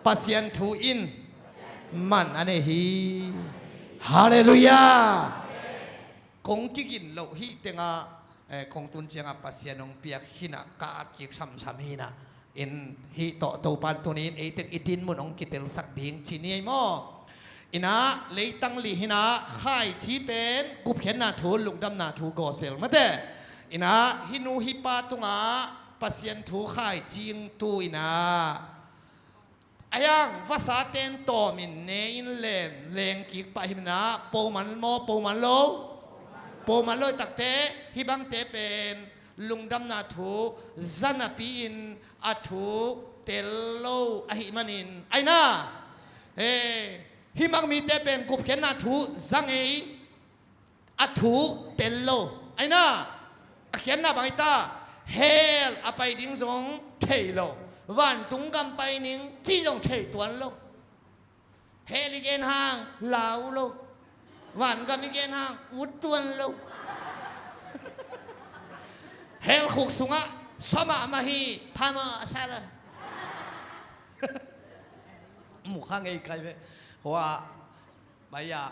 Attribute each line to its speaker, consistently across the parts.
Speaker 1: pasien thu in man ane hi hallelujah kong kigin lo hi tenga kong tun chianga pasien ong piak hina ka kik sam hina in hi to pan tunin etek itin mun ong kitel sak ding chini mo ina leitang li hina khai chi pen gup khen na thu lungdam na thu gospel mate ina hinu hi pa tunga pasien thu khai jing tu ina ayang vasa ten to min ne in len leng kik pa himna po man lo takte hibang te pen lungdam na thu zanapi in athu tello ahi manin aina himang mi te pen gup khen na thu zangei athu tello aina akhian na bangita hell apai ding zong thailo van tung gam pai ning chi jong thei tuan lo hell igen hang lao lo van gam igen hang ut tuan lo hell khuk sunga sama mahi phama asala mu khang ei kai ve hoa baya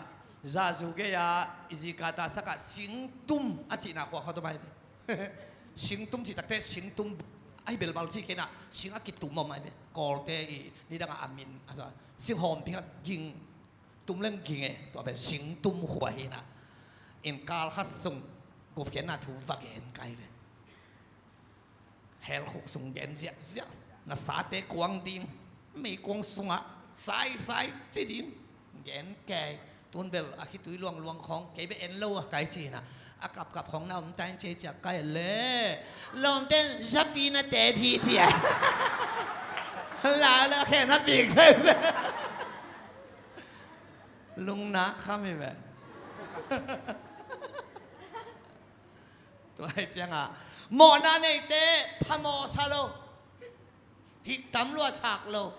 Speaker 1: za zu ge ya izikata saka singtum achi na kho kho to bai singtum chi takte singtum ai bel bal chi kena singa kitum mo mai kol te i ni da amin asa sing hom pi hat ging tum len ging e to be singtum khwa hi na in kal khat sung gop ken na thu va gen kai ve hel khuk sung gen zia zia na sa te kwang ding me kwang sunga sai chi ding gen kai tuôn bel à khi túi luang khong cái bé en lâu à cái gì nè à cặp khong nào ông tan chơi chặt cái lệ lòng tên zapi na tệ phi thì à là khen nó bị cái lung ná khăm vậy tôi chăng à mỏ na này tệ tham mỏ sao lâu hít tắm lúa chạc lâu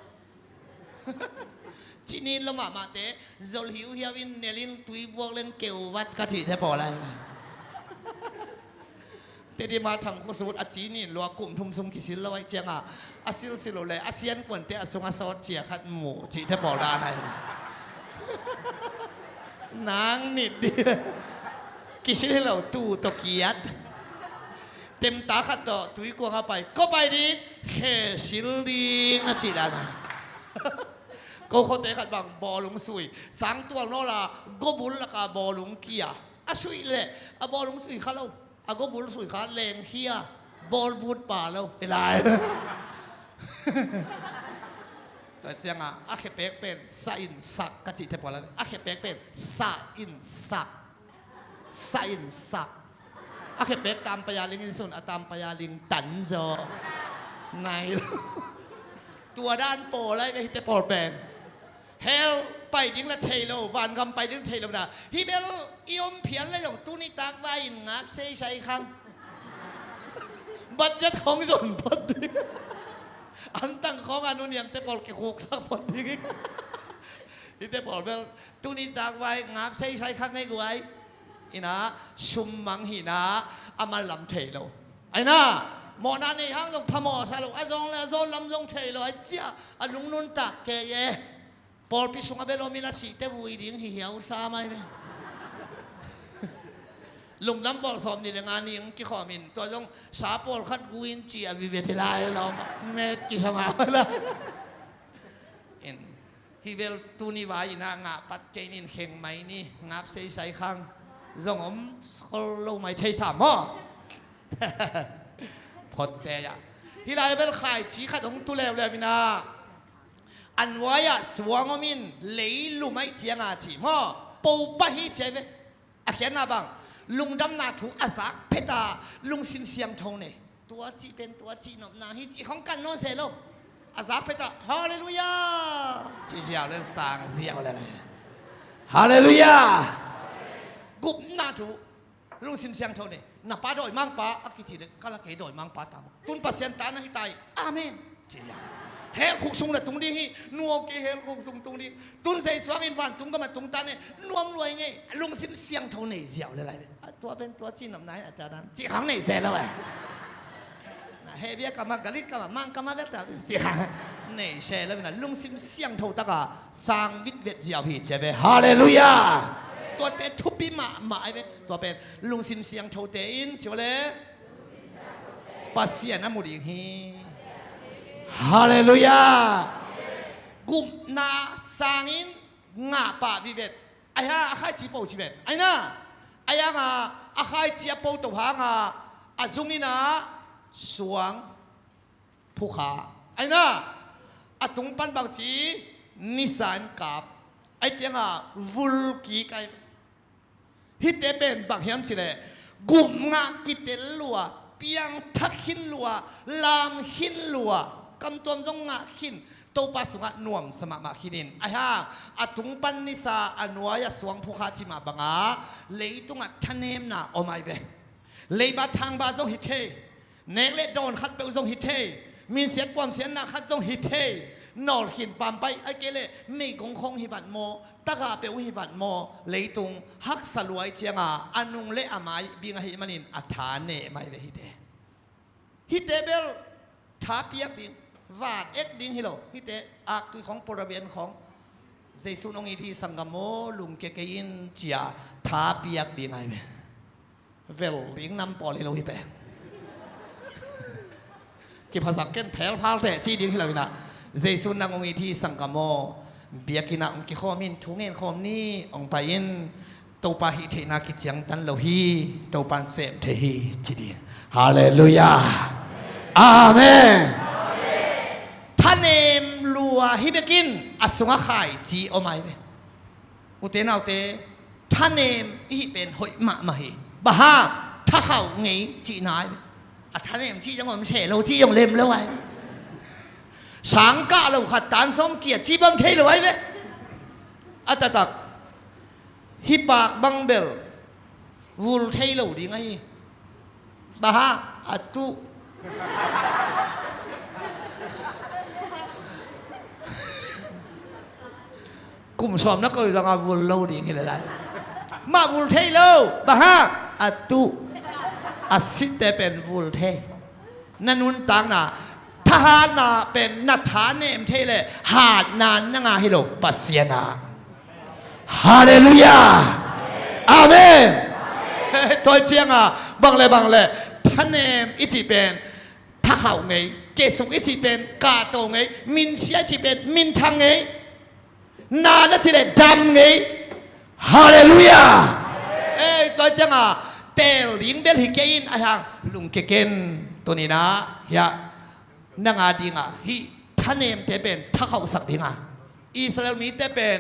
Speaker 1: chỉ nên lo mà thế rồi hiểu in nelin tui buông lên kêu vắt cái gì thế bỏ lại thế thì mà thằng cô sốt chỉ nên lo cùng thum sum kisi lo ai chăng à asil silo le asian quần thế asung asot chia khát mù chỉ thế bỏ ra này nang nịt đi kisi lo tu to kiat tem ta khát đó tui quăng apa có bài đi khe sil đi à chỉ là này cô có thể khát bằng bò lúng sủi sáng tuần nó là gô bún là cả bò lúng kia à sủi lệ à bò lúng sủi khá lâu à gô bún sủi khá lên kia bò bút bà lâu thế lại tôi chăng à khép bẹt bên sa in sắc cái gì thế bỏ lại à khép bẹt bên sa in sắc à khép bẹt tam paya linh in sun à tam paya linh tấn jo nàyตัวด้านโปอะไรไม่ฮิตโปเป็นเฮลไปดิ้งละเทโลวันกำไปดิ้งเทโลนะฮิเบลอิอมเพียนเลยของตุนิตากไว้งับเซ่ใช้คำบัตรจัดของส่วนพอดีอันตั้งของอนุญาตเตปอลเกี่ยวกับสักพอดีฮิเตปอลเบลตุนิตากไว้งับเซ่ใช้คำให้กูไว้อินะชุมมังหินะอามาลำเทโลไอ้น่าหมอนานี่ห้างตรงพมอสาลุอาจงเลยอาจงลำจงเทเลยเจ้าอาลุงนุนตักแกเย่ปอลพิสุงอาเบลมีลาสีเตวุยดิ้งเหี่ยวซาไม่เลยลุงลำปอลสอมนี่เลยงานนี้กี่ข้อมินตัวจงสาปอลคัดกุยนจีอวิเวทิลายเราเม็ดกี่สมาเลยเห็นฮิเวลตูนิวายนะงาปัดเกนินเข่งไหมนี่งับเซย์ใส่ข้างจงอมเขาลงไม่เทสามฮะพอแต่ยะที่เราเป็นขายจีขัดของตุเลวเลยมินาอันวายะสวงอมินเลยลุไม่เจียงอาจีมั้งปูปะฮิเจเวอาเขียนนาบังลุงดำนาถูอาศักเพตาลุงสินเสียงทงเนี่ยตัวจีเป็นตัวจีนบนาฮิจีของกันโน้นเซโลอาศักเพตาฮาเลลูยาจีเจียวเรื่องสางเสียวเลยฮาเลลูยากุบนาถูลุงสินเสียงทงเนี่ยนับป้าโดยมังป้าอักจิเลยก็ละเกยโดยมังป้าตามตุนปัสยันตานะฮิตายอาเมนเจียเฮลคุกซุงเลยตรงนี้ฮินัวเกเฮลคุกซุงตรงนี้ตุนใส่สวางอินฟันตุนก็มาตรงตาเนี่ยนวมรวยไงลุงสิมเสียงเท่าไหนเสียวเลยตัวเป็นตัวจีนหนำไหนอาจารย์จีขังไหนเสียแล้วไง เฮเบียกามากะลิกามมังกามาเวตาสินี่เชแล้วนะลุงซิมเสียงโทตะกะสร้างวิทเวทเจียวพี่เจเบฮาเลลูยาตัวเตทุบปีมาไอ้เบตัวเป็นลุงซิมเสียงโทเตอินจิวเลปัสเซียนะมุดิฮีฮาเลลูยากุมนาสร้างอินงาปาวิเวทไอ้ฮะอาคายจีโปชีเวทไอ้น่ะไอ้ยังอาคายจีโปตัวหางอาซุงินะสวงผู้ขาไอ้น่ะอาตุงปันบางจีนิสานกับไอ้เจ้าวุลกีไก่ฮิตเตเป็นบางเฮียมสิเลยกุมงากิเตลัวเปียงทักหินลัวลามหินลัวกำตัวจงงาหินตัวปัสสุงะนวมสมัครมาขินินไอ้ห่าอาตุงปันนิสาอนัวยสวงผู้ขาจิมาบังอาเลยตุงะทันเนมนะโอไม่เวเลยบาทางบาจงฮิตเทเนกเล็ดโดนขัดเปลจงฮิตเทมีเสียความเสียหนักขัดจงฮิตเทนอลหินปามไปไอ้เกเลไม่คงคงฮิบันโมตะกาเปวฮิบันโมเลยตุงฮักสลวยเจียงอานุงเละอาไม้บิงหิมันินอัฐานเนไม่เวฮิเตเบลท้าเปียกดิงวาดเอ็กดิงฮิโลฮิเตอักตุยของปรเบียนของเจสุนองอีทีสังกโมลุงเกเกยินเจียท้าเปียกดิงไงเวลลิงนำปอลิโลฮิเปกิภาษาเก่นแผลพาลแต่ที่ดิงฮิโลนะเจสุนนางองอีทีสังกโมเบียกินะองกิข้อมินทุงเงินข้อมนี้องไปยินตัวปาหิเทนากิจังตันโลฮีตัวปันเสมเทฮีจีดีฮาเลลูยาอาเมนท่านเอ็มลัวฮิเบกินอสุงะไข่จีโอไม่เวอุเตนเอาเตท่านเอ็มอีเป็นหอยมาฮีบ้าถ้าเขาไงจีนายท่านเอ็มที่จังหวัดเฉลเราที่ยงเล็มแล้วไว้สังกะเราขัดตันสมเกียรติจีบังเทลไว้เวอัตตักฮิปากบังเบลวูลเทลดีไงบ้าอัตุกุมชมนักก็ยังเอาวูลโลดีไงเลยมาวูลเทลบ้าอัตุอาศิเตเป็นวูลเทนั่นนุนตังน่ะทหารน่ะเป็นนัทานเนมเทเลหาดนานนังอาฮิโลปัสเซียนาฮาเลลูยาอาเมนตัวเจียงบังเลยท่านเนมอิจิเป็นท่าเขาไงเกสุกอิจิเป็นกาโตไงมินเสียจิเป็นมินทังไงนาณที่เลดำไงฮาเลลูยาตัวเจียงเตลิงเบลฮิเกอินอายังลุงเกเกนตัวนี้นะเฮียนังอาดิงฮิท่านเองแต่เป็นท่าเขาสักดิงอิสราเอลมีแต่เป็น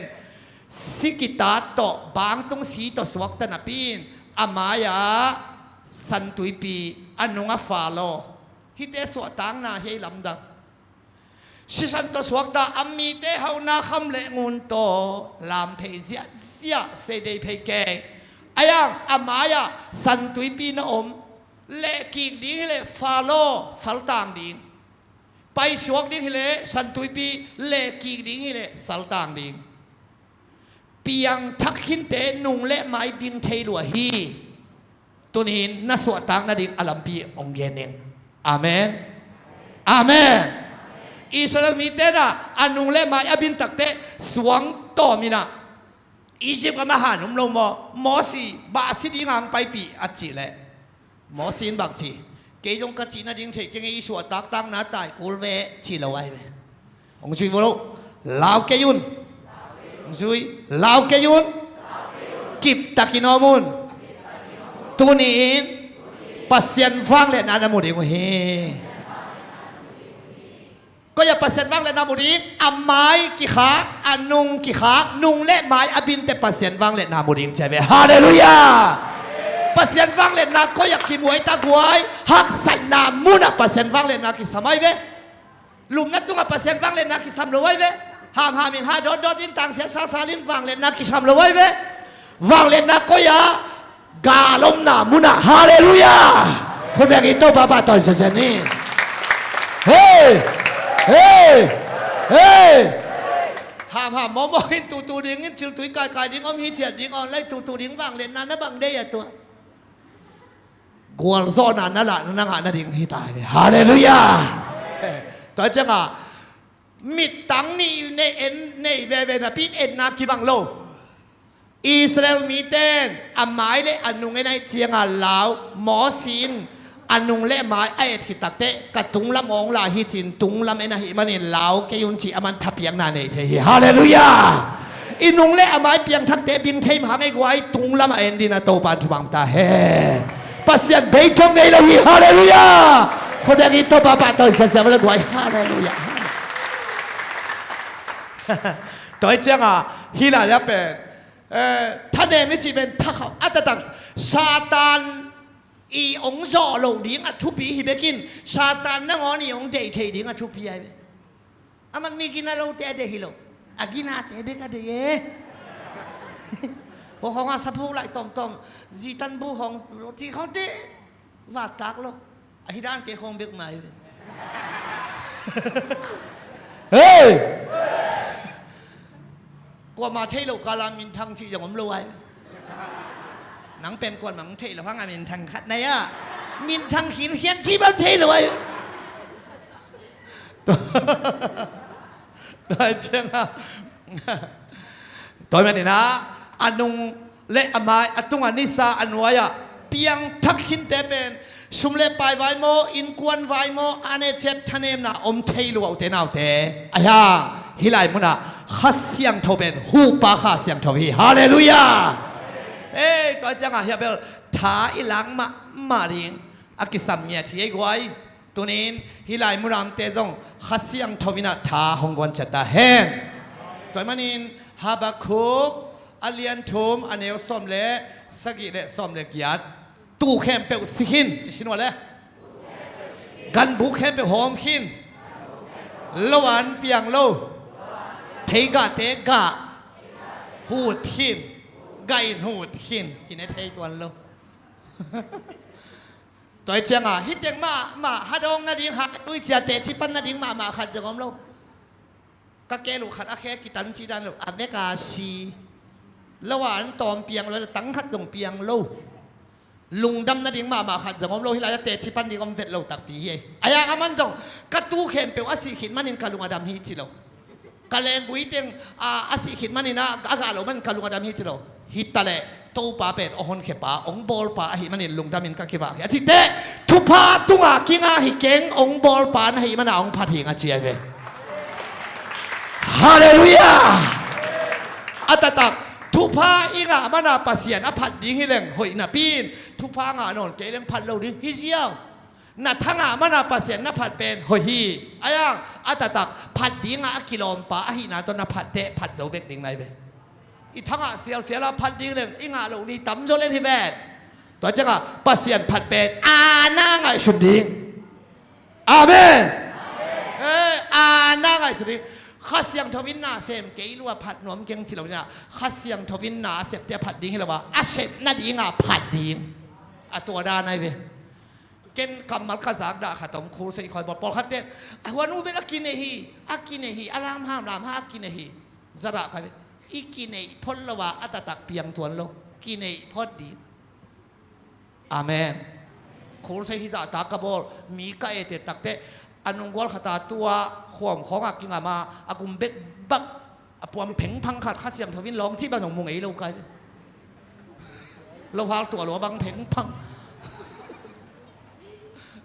Speaker 1: สิกิตาโตบางตรงสีต่อสวักตันปีนอามายาสันตุยปีอันนุงฟาโลฮิเตสวตังนาเฮลำดับสิสันต่อสวักตาอามีเตเฮานาคำเลงูนโตลามเพเซียเสียเสดเพเกอายังอามายาสันตุยปีนะอมเลกิกดิงเลฟาโลสัลตังดิงไปสวกดิ้งเลยสันตุยปีเล่กีดิ้งเลยสัลตังดิ้งเปียงทักขินเตนุงเล่ไม้บิงเทลัวฮีตัวนี้น่าสวดตังน่าดิ้งอลัมปีองเยนเองอาเมนอาเมนอิสราเอลมีเตนะอันนุงเล่ไม้อบินตักเตสวงต่อมินะอียิปต์ก็มาหาหนุ่มลงมอสีบาสิดิ้งไปปีอัจจิเลยมอสีนบักจีเกี่ยงกับจีนจริงๆที่อีสวดตักตั้งน้าตายกูเวชีละไว้เวองจุยบอกลาวเกยุนองจุยลาวเกยุนกิบตักินอมุนตัวนี้ปัสเซียนฟังเลยนานามุดีกูเฮก็อย่าปัสเซียนฟังเลยนามุดีอัมไม้กี่ขาอันนุงกี่ขานุงเละไม้อบินแต่ปัสเซียนฟังเลยนามุดีใช่ไหมฮาเลลูยาปัสเซียนฟังเล่นนักก็อยากกินหวยตะกวยฮักสันนามุนะปัสเซียนฟังเล่นนักกิสมัยเวลุมนัดตุ้งปัสเซียนฟังเล่นนักกิสามรวยเวหามอินหาดอดอินต่างเสียซาลินฟังเล่นนักกิสามรวยเวฟังเล่นนักก็อยากกาลมนามุนะฮาเลลูยาคนแบบนี้โตป้าต่อยเสียนี่เฮ้หามมอหินตูดิ้งงินจิลตุยกายดิ้งอมหิเทียดิ้งออนไล่ตูดิ้งฟังเล่นนันนะบังเดียตัว กวนโซนันนั่นแหละนั่งหานาดิ่งให้ตายเลยฮาเลลูยาตัวจังอ่ะมิดตังนี่ในเอ็นในเวเวนะพี่เอ็นนักกีบังโลอิสราเอลมีเต้นอันหมายเลยอันนุ่งในเจียงอ่ะลาวหมอศิลอันนุ่งเล่หมายไอ้ที่ตักเตะกระตุงลำองลาฮิจินตุงลำเอ็นหิมันนี่ลาวเกยุนจีอามันทับยังนาเนเทฮีฮาเลลูยาอินุ่งเล่อันหมายเพียงทักเตะบิงเทมหาไม่ไหวตุงลำเอ็นดินาโตปานทุบังตาเฮปัสยันเบยจงในโลหิฮาเลลูยาคนอย่างนี้โตปาปาโตอิสราเอลเลยไหวฮาเลลูยาตัวเจ้าอ่ะฮิลาจะเป็นท่านเองไม่จีเป็นทักเขาอัตตักซาตานอีองค์จอโลดิ้งอัทุปีฮิเบกินซาตานนั่งอ๋อนี่องค์เดย์เทดิ้งอัทุปีไอ้เบอามันมีกินอะไรเตะเดฮิโลอากินาเตะเบกันเดย์พวกเขาว่าสับผู้ไหลตอมจีตันผู้ของที่เขาเตะว่าตักโลอธิดานเตะคงเบกใหม่เฮ้ยกว่ามาเทโลกาลามินทังที่อย่างผมรวยหนังเป็นกวนหนังเทโลพังอามินทังขัดในอ่ะมินทังหินเขียนชีบันเทโลไว้ได้เชื่อนะตัวมันนี่นะอันนุงเละอามายอัตุงอันนิสาอันวายะเพียงทักหินเตเป็นชุมเล่ไปไวโมอินกวนไวโมอันเอเจ็ดทะเนมนะอมเทโลเอาเตนเอาเตอายาฮิไลมุนะขัดเสียงทเป็นหูปาขัดเสียงทวีฮาเลลูยาเอ้ยตัวจังอ่ะเฮียเบลท้าอีหลังมาริงอากิสัมเมียที่ไอ้ไว้ตัวนี้ฮิไลมุรามเตจงขัดเสียงทวินะท้าหงวนจัตตาแห้งตัวมันนินฮาบาคุกอาเลียนทุมอันเอลสอมเล่สกิเลสอมเล่กิยัดตู้แคมเปลสิขินจะชินว่าเลยกันบุกแคมเปลหอมขินลวันเปียงโลเทกะหูดหินไก่หูดหินกินไอ้เทตัวโลตัวเจ้าอ่ะฮิตเด็กมาฮัดองนาดิงหักดุยเจียเตชิปันนาดิงมาขัดจังอมโลก็แกลูกขัดอาแค่กิตันจีดันลูกอเมริกาซีระหว่างตอมเปียงเลยตั้งขัดจงเปียงโลลุงดำนาดิงมาขัดจังอมโลฮิลาเตชิปันดิงอมเด็ดโลตักปีเฮอายามันจงกระตู้เข็มเปลวอาศิขินมันนินกาลุงอดัมฮิจิโลกาเลงกุยเต็งอาศิขินมันนี่นะอากาศเรามันกาลุงอดัมฮิจิโลฮิตตะเลโตปาเป็ดอหอนเขปาองบอลปาหิมันนี่ลุงดามินกักเขปาอาทิเตทุพาตุงอากิงอาหิเก่งองบอลปานหิมันองพัดหิงอาเจียเวฮาเลลูยาอัตตักทุพาอิงามันอาปัสยานอพัดดิฮิเลงหอยนาปีนทุพางานนเกเลงพัดเราดิฮิเซียวนัทางามันอาปัสยานพัดเป็นหอยฮีอายังอัตตักพัดดิงอากิโลมปาหินาตนพัดเตพัดเจ้าเบกดิงไรเวอีทั้งอ่ะเสียละพัดดิ้งหนึ่งอีงาลงนี่ตั้มโจเล่ที่แบดตัวจังอ่ะปัสเซียนผัดเป็ดน่าไงสุดดิ้งอาเมนน่าไงสุดดิ้งข้าเสียงทวินนาเซมเกย์ลัวผัดหนวมเก่งที่เราเนี่ยข้าเสียงทวินนาเสพเตียผัดดิ้งให้เราว่าอาเสพน่าดิ้งอ่ะผัดดิ้งตัวด้านไหนเว้เก่งกำมัลข้าจากด่าข้าต้องคูใส่คอยบอกปอลข้าเต้วันนู้นเป็นอากินเนฮีอารามห้ามรามห้าอากินเนฮีจะด่าใครอีกินเนพลละว่าอัตตักเพียงทวนโลกินเนพอดีอาเมนโคลเซฮิซาตากบอลมีกะเอเตตักเตอันนงวอลขตาตัวข่วมของอากิงอามาอากุมเบ็ดบักอปวมเพ่งพังขัดข้าเสียงทวินร้องที่บ้านของมุงเอ๋เราไกลเราพาตัวหลวงบังเพ่งพัง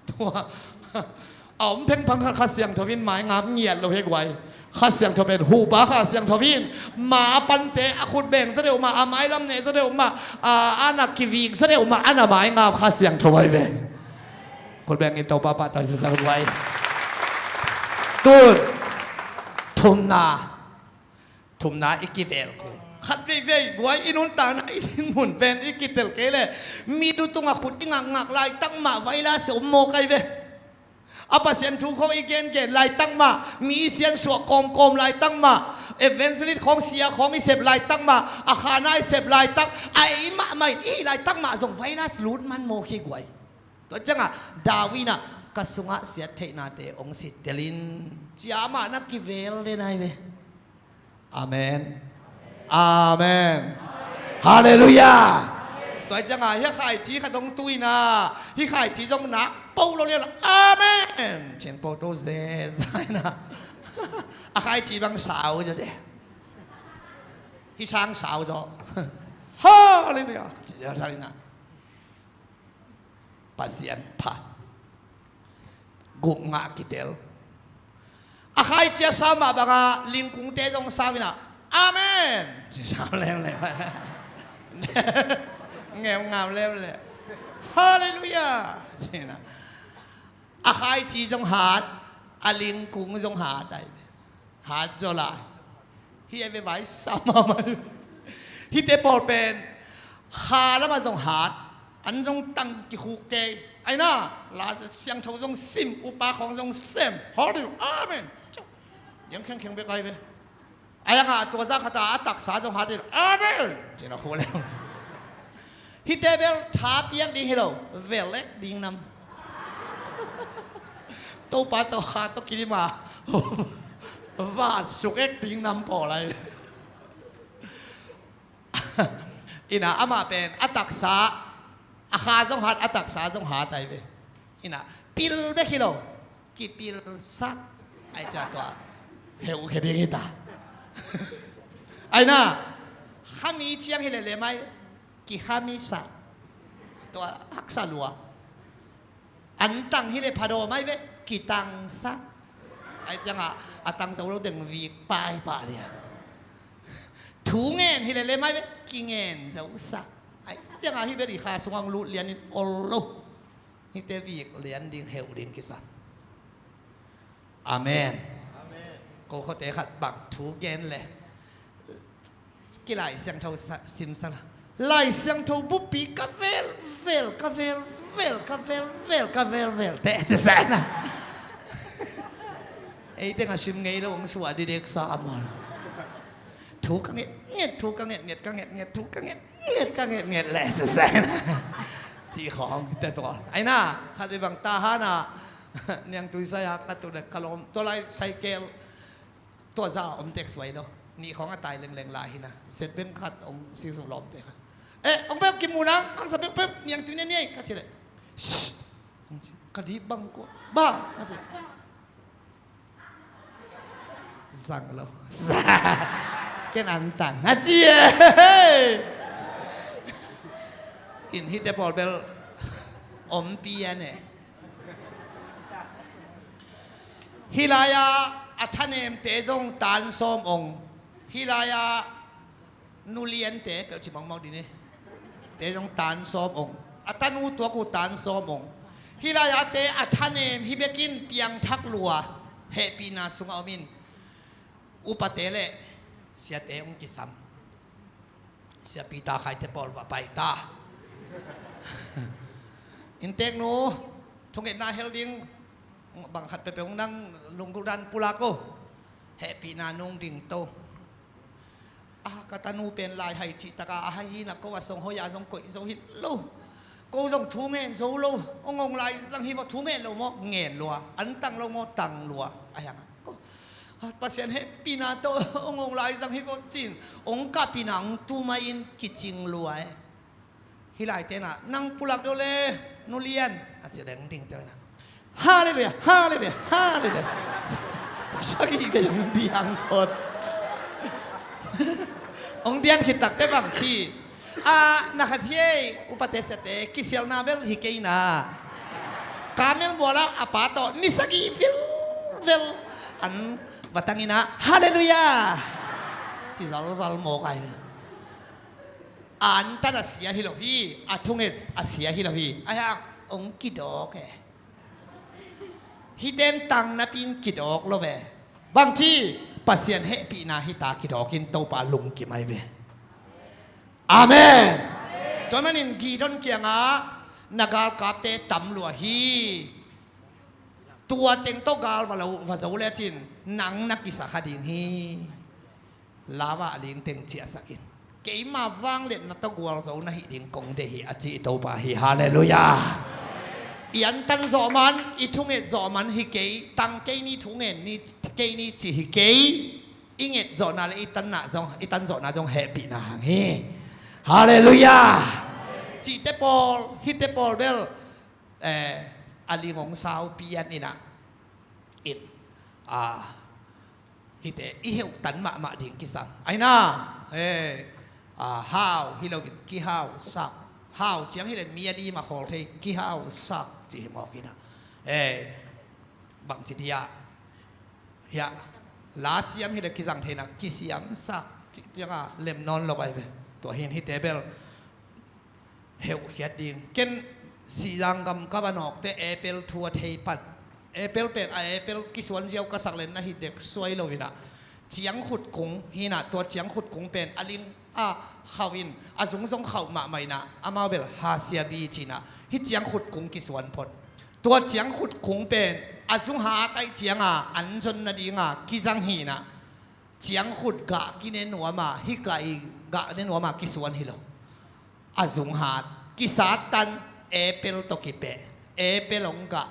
Speaker 1: ตัวเอาเพ่งพังขัดข้าเสียงทวินหมายงามเงียดเราเฮกไว้ข้าเสียงทเป็นหูบ้าข้าเสียงทวินมาปันเตะขุดเบ่งเสด็จมาอาไม้ลำเนเสด็จมาอานักกิวีเสด็จมาอานาไม้งามข้าเสียงทวยเว่ขุดเบ่งอินโตปาปาตอยเสด็จไว้ตูนทุมนาอิกิเวลกูขัดเว่ยไว้อินุนตานะอินหมุนเป็นอิกิเตลเกเลมีดูตุงขุดอิงักลายตั้งมาไว้ละเสียโมไกเวอาปัสยันทุกของอีเกนเกนลายตั้งมามีเสียงสวกกลมลายตั้งมาเอเวนซ์ลิทของเสียของอีเสพลายตั้งมาอาคานาอีเสพลายตั้งไอ้มาไม่อีลายตั้งมาส่งไฟนัสลูดมันโมขีกวยตัวจังอ่ะดาวินะกสุงะเสียเทนาเตองสิเตลินจามานักกิเวลเลยนายเวอาเมนฮาเลลูยา ตัวจังไงเฮียขายจีขดงตุยนะที่ขายจีจงหนักปูเราเรียกอาเมนเช่นโปโตเซใช่นะขายจีบางสาวจะเจ้ที่ช้างสาวจะฮ่าอะไรเนี่ยจีจะใช่นะpasien pat guk nga kitel akai chia sama banga lingkung te jong samina amen chi sao lem le ngem ngam lem le hallelujah china akai chi jong hat alingkung jong hat dai hat jola hi ave vai sama ma hi te por pen kha la ma jong hatอันจงตั้งกิคูเกยไอ้น่าลาเสียงโชจงซิมอุปาของจงเซมฮอลล์อาเมนยังแข็งไปไกลไปไอ้ยังอ่ะตัวซาคาตาตักษาจงหาดิอาเมนเจ้าคู่แล้วฮิตเตเบลท้าเปียกดีฮิโลเวลเล็กดิ้งน้ำตัวปาตัวขาตัวกินมาวาดสุกเอ็กดิ้งน้ำพออะไรอิน่ะอามาเป็นอัตักษาอาคาจงหาอัตักษาจงหาไตเวอินะปิลเบคิโลกิปิลซักไอจ่าตัวเฮวแค่เดียตาไอน่ะขามีเชียงเฮเลเลไหมกิขามีสักตัวฮักษาลัวอันตังเฮเลพาโดไหมเวกิตังซักไอจังอ่ะอัตังสาวเราดึงวีกปลายป่าเลยถูเงินเฮเลเลไหมเวกิเงินสาวซักจังอาฮิเบริคาสว่างลุเลียนโอโลฮิเตวิกเลียนดิ่งเฮวดิ่งกิสันอาเมนก็เขาเตะขัดบังถูเกนเลยกี่ไหลเสียงเท่าซิมสันไหลเสียงเท่าบุปปีกาเฟลแต่จะแสนนะไอ้เด็กอาชิมไงแล้วองสวัสดีเด็กสามวันถูกกันเงียถูกกันเงียกันเงียถูกกันเงียแหละแสนจีของแต่ตัวไอ้น่าขัดบังตาฮานะยังตุยสายกัตัวเด็กขลมตัวไรไซเคิลตัวเจ้าอมเด็กสวยเนาะนี่ของตายแรงๆลายนะเสร็จเป็นขัดอมซีสุลมเด็กอมเป๊กกินหมูนะอังสเป๊กยังตุยเนี่ยก็เฉยกระดิบบังกูบ้าก็เฉยสั่งเราแค่นั้นต่างนะเจี๊ยอินฮิตเตปอลเบลอมเปียเน่ฮิลายาอัฐเนมเตจงตานสมองฮิลายานูเลียนเตเปลชิบังมองดีนี่เตจงตานสมองอัตนูตัวกูตานสมองฮิลายาเตอัฐเนมฮิเบกินเปียงทักลัวเฮปีนาสุงอามินอุปเตเลเสียเตองกิสัมเสียปีตาใครเตปอลว่าไปตาอินเตกนูทงเอ็ดนาเฮลดิงบางขัดไปเป็นนั่งลงกุดันปุลาโกเฮปีนานุงดิ่งโตกตานูเป็นลายไฮจิตากาให้นักก็ว่าทรงหอยาทรงกุยทรงหินโลกูทรงทูเมนโซโลองงลายสังฮิวทูเมนโลโมเงินลัวอันตังโลโมตังลัวอะไรอย่างก็ปัสเซียนเฮปีนาโตองงลายสังฮิวจินองกาปีนังตูมาอินกิจิงลัวฮิลายเตน่ะนั่งปุลักโดเลนูเลียนอาจจะแดงดิ่งเตนะฮาเลลูยาชักอีกอย่างเดียงคนองเดียนขิดตักได้บางทีนักเที่ยวอุปเทศเตกิเซลนาเบลฮิเกยนาคาเมลบัวละอาปาโตนิสกีฟิลอันวัตังินะฮาเลลูยาสิซาลโมกายอันตันอาเซียฮิโลฮีอัทุงเออาเซียฮิโลฮีไอ้ห่างองกิดอกฮิเดนตังนับอินกิดอกโลเวบางทีปัสเซียนเฮปีนาฮิตากิดอกินโตปาลุงกิไม่เวอาเมนตอนนั้นกีดอนเกียงนักกาเตตำลัวฮีตัวเต็งโตกาลมาแล้วว่าจะอุเลจินนังนักกิสาขดิงฮีลาวะลิงเต็งเจียสักินเกี่ยมาฟังเล่นนัตกวาลจะอุนหิดิงกงเดฮีอจิโตปาฮีฮาเลลูยายันตันจอมันอีทุ่งเอ็ดจอมันฮิเกยตังเกยนี่ทุ่งเอ็ดนี่เกยนี่จีฮิเกยอิงเอ็ดจอนาเลอีตันน่ะจงอีตันจอนาจงแฮปปี้นะเฮฮาเลลูยา จีเตปอลฮิตเตปอลเบลอลิงงสาวปีอันนี่นะอินฮิตเตอีเฮวตันมาดิ่งกิสังไอ้น่าฮาวฮิโลกินกี่ฮาวสักฮาวเจียงฮิเลนมีอันนี้มาขอเทกี่ฮาวสักจีมอกินะบางทีเดียเฮียลาเซียมฮิเลกิสังเทนะกิเซียมสักจีงเล่มนอนลงไปตัวเห็นฮิตเตเบลเฮวเขียดดิ่งเกนสีจังกำกับนอกแต่เอเปิลทัวเทปัดเอเปิลเป็นเอเปิลกิสวนเจียวกษักเล่นนะฮิตเด็กสวยเลยนะเจียงขุดกุ้งฮินะตัวเจียงขุดกุ้งเป็นอลิงข้าวินสงสงเขามาใหม่นะมาเบลฮาเซียบีจีนะฮิเจียงขุดกุ้งกิสวนพดตัวเจียงขุดกุ้งเป็นสงหาไตเจียงอันจนนาดีกิจังฮีนะเจียงขุดกะกินเนนัวมาฮิกะอีกะเนนัวมากิสวนฮิโลสงหากิสาตันเอเปิลตกิเปเอเปิลงกะ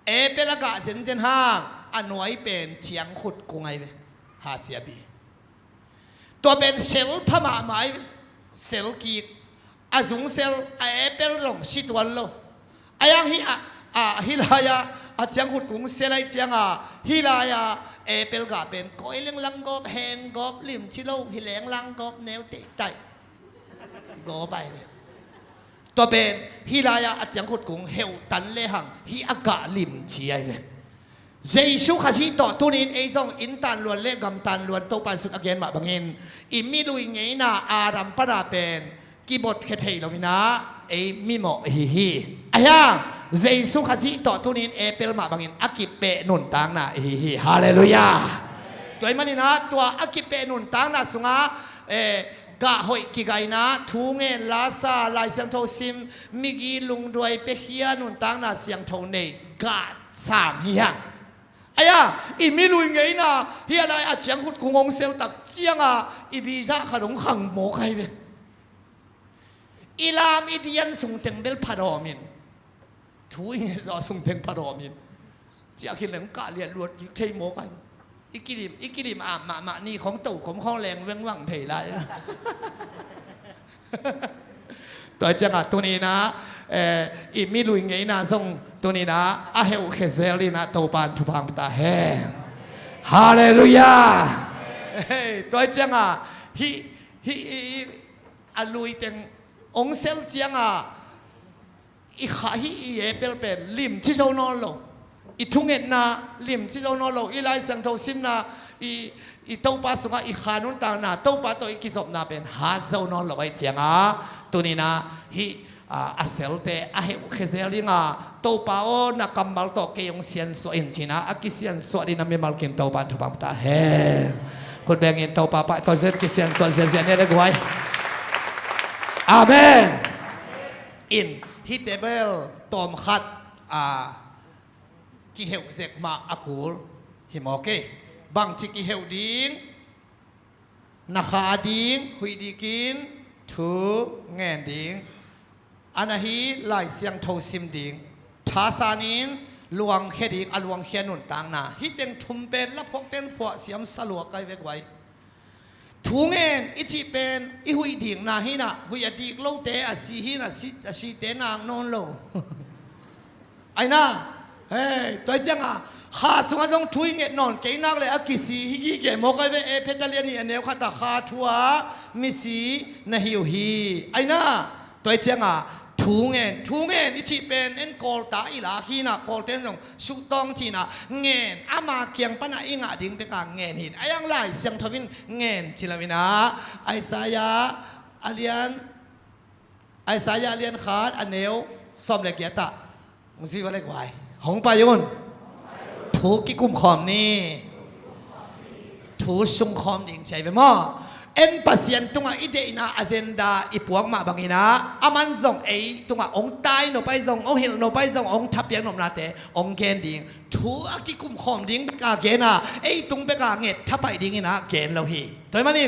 Speaker 1: เอเปิลกะเซนเซนห้างหน่วยเป็นเจียงขุดกุ้งไอฮาเซียบีตัวเป็นเซลพม่าไม้เซลกีสงเซลเอเปิลลงชิดวันโลยังฮิลายาเจียงขุดกุ้งเซลไอเจียงฮิลายาเอเปิลกะเป็นก้อยเลี้ยงลังกบแหงกบลิมชิโลฮิเลี้ยงลังกบแนวเตะไตกบไปเลยตัวเป็นฮิลายาเจียงขุดกุ้งเฮวตันเลหังฮิอากาลิมชีไอเลยเยซูข้าชีต่อตุนินไอ้ส่งอินตันล้วนเล่กำตันล้วนโตปันสุดอเกนมาบังเงินอิมิลุยไงน่ะอารัมปราเป็นกีบดเคเทลวินะไอ้มิโมฮิไอ้ยังเยซูข้าชีต่อตุนินเอเปิลมาบังเงินอากิเปนุนตังน่ะฮิฮาเลลูยาตัวมันนี่นะตัวอากิเปนุนตังน่ะสุงากะหอยกิไกนะทูเงินลาซาลายเสียงโทซิมมิกีลุงด้วยเปเฮียนุนตังน่ะเสียงโทเนกะสามเฮียไอ้อีมิลุยไงนะเฮียอะไรเจียงขุดกุ้งเซลตักเจียงอีบีซ่าขนมขังหมอใครเนี่ยอิลามอิเดียนส่งเต็งเบลพาดอมินทุยเนี่ยจะส่งเต็งพาดอมินเจียคิดเรื่องกะเลียนลวดยิงเทยหมอใครอีกิริมมานี่ของตู่ของแรงเว้งว่างเทยไรตัวเจ้าตัวนี้นะอีมิลุยไงนะส่งตัวนี้นะเฮลเคเซลีนะตัวปานทุพังตาแห่ฮาเลลูยาตัวเจ้าฮิลุยเต็งองเซลเจ้าอีขาฮิเอเปลเป็นลิมที่เจ้านอนโลอีทุ่งเงินนะลิมที่เจ้านอนโลอีไลเสียงโทซิมนะอีตัวปาสุงอีขานุนต่างนะตัวปาตัวอีกิศพนะเป็นฮาเจ้านอนโลไอเจ้าตัวนี้นะฮิเซลเตเฮลเคเซลิงตัวป้าโอนักกำบัลโตเกยงเซียนสวอินชินะกิเซียนสวดินามิมัลกินตัวปานทุบังตาเฮคุณแบ่งเงินตัวป้าไปตัวเซนกิเซียนสวเซียนเนี่ยได้กวยอาเมนอินฮิตเตเบลตอมขัดกิเฮลเซกมาอาคูลฮิมโอเคบางที่กิเฮลดิ้งนักขาดิ้งหุยดีกินทูเงินดิ้งอันนี้ลายเสียงโทซิมดิ่งท้าสานินลวงเขดิกลวงเขียนุนต่างนาฮิตเต็งทุ่มเป็นและพกเต็นผัวเสียมสลัวไกลเวกไว้ทูเงินอิจิเป็นอิหุยดิ่งนาฮินะหุยดีกโลเตอสีฮินะสีเตนางนอนโลไอ้น่าเฮ้ยตัวจังข้าสงฆ์ทุยเงินนอนเก่งนักเลยอากิสีฮิกิเกมอกไอเวเพดเลียนี่อันเนี้ยข้าตาข้าทัวมิสีนะฮิวฮีไอ้น่าตัวจังทูเงินอิจิเป็นเอ็นกอลตาอิลาฮีนะกอลเต้นส่งชุดตองจีนะเงินอามาเกียงปนะอิงดิ่งไปกางเงินหินไอ้ยังไล่เสียงทวินเงินจิลาวินะไอ้สายาอาเลียนขาดอันเนวซอมเล็กเกียตะมึงซีว่าเล็กไว้หงปายุนถูกกิกุมคอมนี่ถูชุงคอมดิ่งใจไปมั้งเอ็นปัสยันตรงอิเดน่าอาเจนดาอีพวกมาบางอีนะอามันส่งตรงองตายโนไปส่งองหิลโนไปส่งองทับยังโนนาเตองเกนดิ่งถูกกิกุมคอมดิ่งไปกาเกน่ะตรงไปกาเงตทับไปดิ่งอีนะเกนเราฮีตัวมันนี่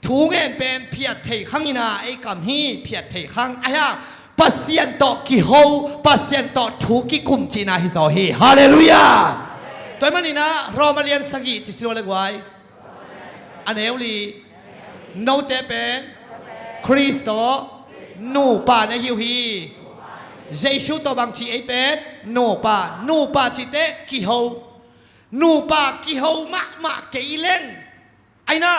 Speaker 1: ถูกเงินเป็นเพียรเทขังอีนะกำฮีเพียรเทขังไอ้ฮะปัสยันต่อกิโฮปัสยันต่อถูกกิกุมจีน่าฮิโซฮีฮาเลลูยาตัวมันนี่นะเรามาเรียนสกีที่สิโรเล็กไว้อันเอวลีโนเตเป็นคริสโต นูป่าในฮิวฮีเจชูตัวบางชีไอเป็ดนูป่าชีเตะกิโฮนูป่ากิโฮมะเกยเล่นไอ้น่า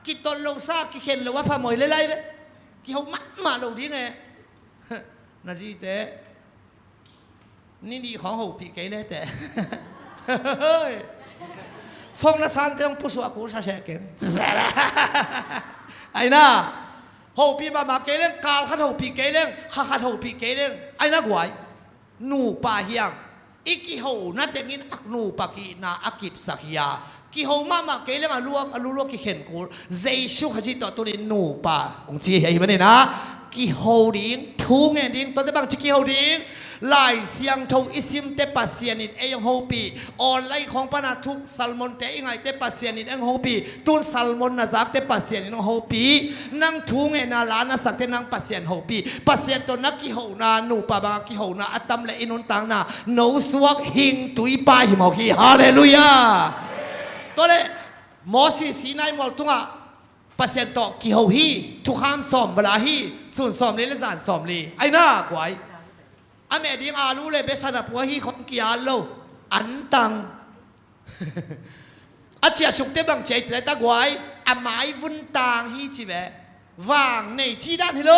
Speaker 1: กิตอนลงซากิเข็นหรือว่าพามอยเล่ๆไปกิโฮมะลงที่ไงนาจีเตะนี่ดีของหูปีเกยเลยแต่ฟงนัสานเตียงผู้สวากูชาเชเกมไอ้น่าหูปีมาเกยเล่งกาลขัดหูปีเกยเล่งขัดหูปีเกยเล่งไอ้น่ากวยนูป่าเฮียงอีกิโฮนั่นเต็งินอักนูปากีนาอักิบสักยากิโฮมาเกยเล่งอลูกกิเข็นกูเจชูขจิตตัวนี้นูป่าองจีไอ้มันนี่นะกิโฮดิ้งทุ่งเงินดิ้งตัวเด็กบางชิกิโฮดิ้งลายเสียงทงอิซิมเตปัสเซียนินเอยงโฮปีออนไลน์ของปนาทุกซัลมอนเตอิงไงเตปัสเซียนินเองโฮปีตุนซัลมอนนาซักเตปัสเซียนินโฮปีนั่งทุ่งเงินนาลานาสักเตนั่งปัสเซียนโฮปีปัสเซียนตัวนักกิโฮนานูปะบางกิโฮนาอัตตัมเลอินุนตังนาโนสวกหิงตุยปาหิมอคีฮาเลลูยาตัวเลมอสีสีนายมอลตุงะปัสเซียนต่อกิโฮฮีทุกคำสอมเวลาฮีส่วนสอมเลเลจานสอมลีไอ้น่ากวยอเมริการู้เลยเบสนาพัวฮีของกิอาโลอันตังอาเจียสุกเตบังเจตเลยตะกวยอาไม้วุ้นต่างฮีจีเบวางในที่ด้านฮิโล